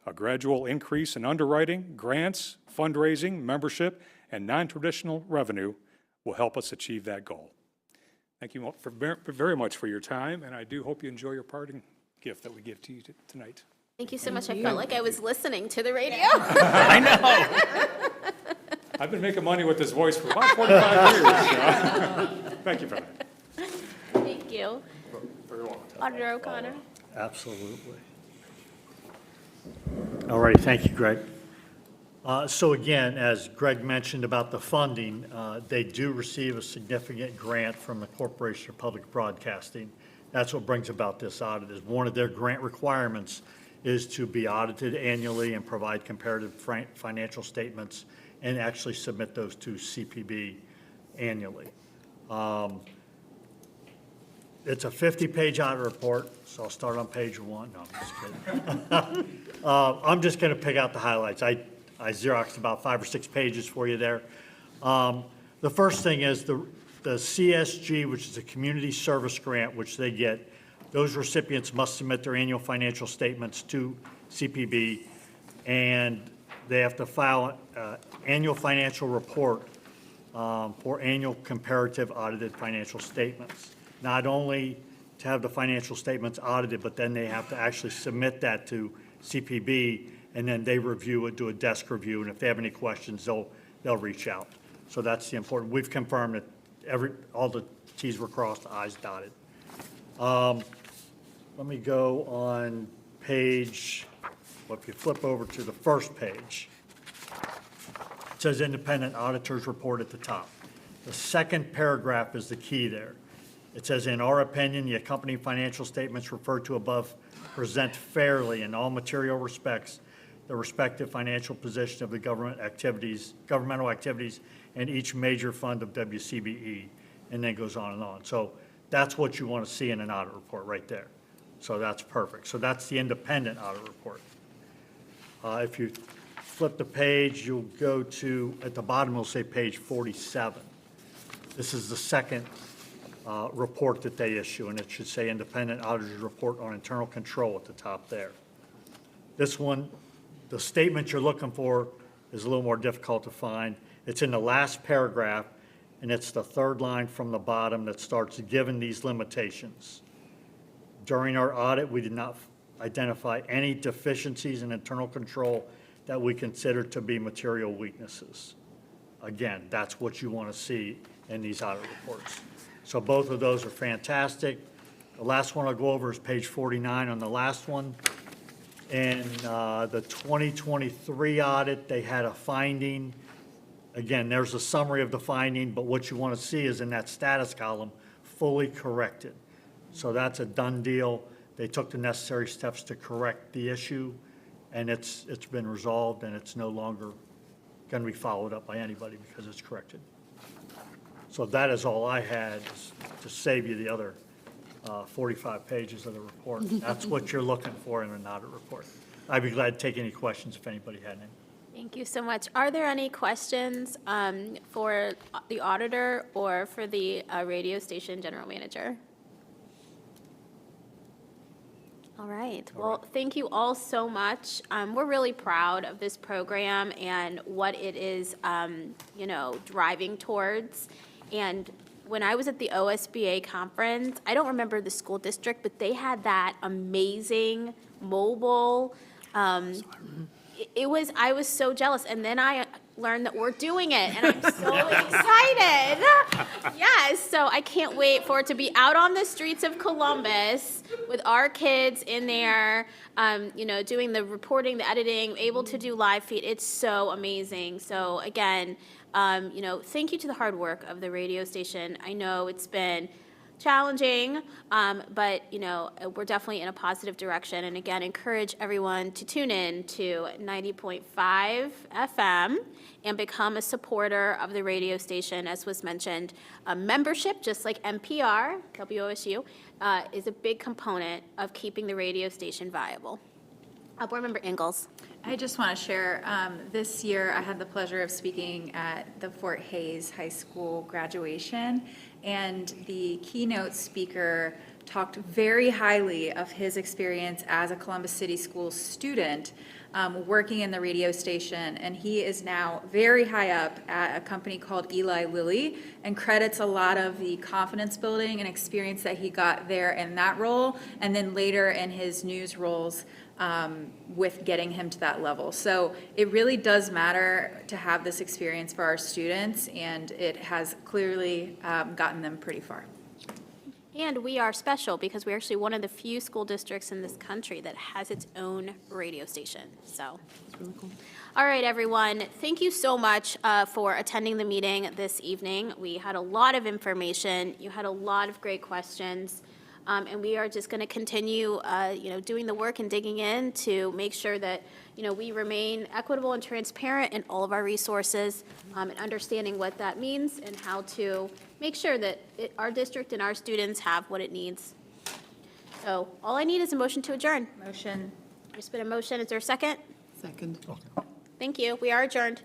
A gradual increase in underwriting, grants, fundraising, membership, and non-traditional revenue will help us achieve that goal. Thank you very much for your time, and I do hope you enjoy your parting gift that we give to you tonight. Thank you so much. I felt like I was listening to the radio. I know. I've been making money with this voice for about 45 years. So. Thank you for that. Thank you. Very welcome. Auditor O'Connor. Absolutely. All right, thank you, Greg. So again, as Greg mentioned about the funding, they do receive a significant grant from the Corporation of Public Broadcasting. That's what brings about this audit, is one of their grant requirements is to be audited annually and provide comparative financial statements and actually submit those to CPB annually. It's a 50-page audit report, so I'll start on page 1. No, I'm just kidding. I'm just going to pick out the highlights. I Xeroxed about 5 or 6 pages for you there. The first thing is the CSG, which is a community service grant, which they get Those recipients must submit their annual financial statements to CPB, and they have to file an annual financial report for annual comparative audited financial statements. Not only to have the financial statements audited, but then they have to actually submit that to CPB, and then they review it, do a desk review, and if they have any questions, they'll reach out. So that's the important. We've confirmed that all the T's were crossed, the I's dotted. Let me go on page, well, if you flip over to the first page, it says independent auditors report at the top. The second paragraph is the key there. It says, in our opinion, the accompanying financial statements referred to above present fairly in all material respects the respective financial position of the governmental activities and each major fund of WCBE, and then goes on and on. So that's what you want to see in an audit report right there. So that's perfect. So that's the independent audit report. If you flip the page, you'll go to, at the bottom, it'll say page 47. This is the second report that they issue, and it should say independent auditor's report on internal control at the top there. This one, the statement you're looking for is a little more difficult to find. It's in the last paragraph, and it's the third line from the bottom that starts, given these limitations. During our audit, we did not identify any deficiencies in internal control that we consider to be material weaknesses. Again, that's what you want to see in these audit reports. So both of those are fantastic. The last one I'll go over is page 49 on the last one. In the 2023 audit, they had a finding. Again, there's a summary of the finding, but what you want to see is in that status column, fully corrected. So that's a done deal. They took the necessary steps to correct the issue, and it's been resolved, and it's no longer going to be followed up by anybody because it's corrected. So that is all I had to save you the other 45 pages of the report. That's what you're looking for in an audit report. I'd be glad to take any questions if anybody had any. Thank you so much. Are there any questions for the auditor or for the radio station general manager? All right. Well, thank you all so much. We're really proud of this program and what it is, driving towards. And when I was at the OSBA conference, I don't remember the school district, but they had that amazing mobile. I was so jealous. And then I learned that we're doing it, and I'm so excited. Yes, so I can't wait for it to be out on the streets of Columbus with our kids in there, doing the reporting, the editing, able to do live feed. It's so amazing. So again, thank you to the hard work of the radio station. I know it's been challenging, but we're definitely in a positive direction. And again, encourage everyone to tune in to 90.5 FM and become a supporter of the radio station. As was mentioned, membership, just like NPR, WOSU, is a big component of keeping the radio station viable. Board Member Ingalls. I just want to share, this year I had the pleasure of speaking at the Fort Hays High School graduation, and the keynote speaker talked very highly of his experience as a Columbus City Schools student working in the radio station, and he is now very high up at a company called Eli Lilly and credits a lot of the confidence building and experience that he got there in that role, and then later in his news roles with getting him to that level. So it really does matter to have this experience for our students, and it has clearly gotten them pretty far. And we are special because we're actually one of the few school districts in this country that has its own radio station. So, that's really cool. All right, everyone. Thank you so much for attending the meeting this evening. We had a lot of information. You had a lot of great questions. And we are just going to continue, doing the work and digging in to make sure that, we remain equitable and transparent in all of our resources, and understanding what that means and how to make sure that our district and our students have what it needs. So all I need is a motion to adjourn. Motion. There's been a motion. Is there a second? Second. Thank you. We are adjourned.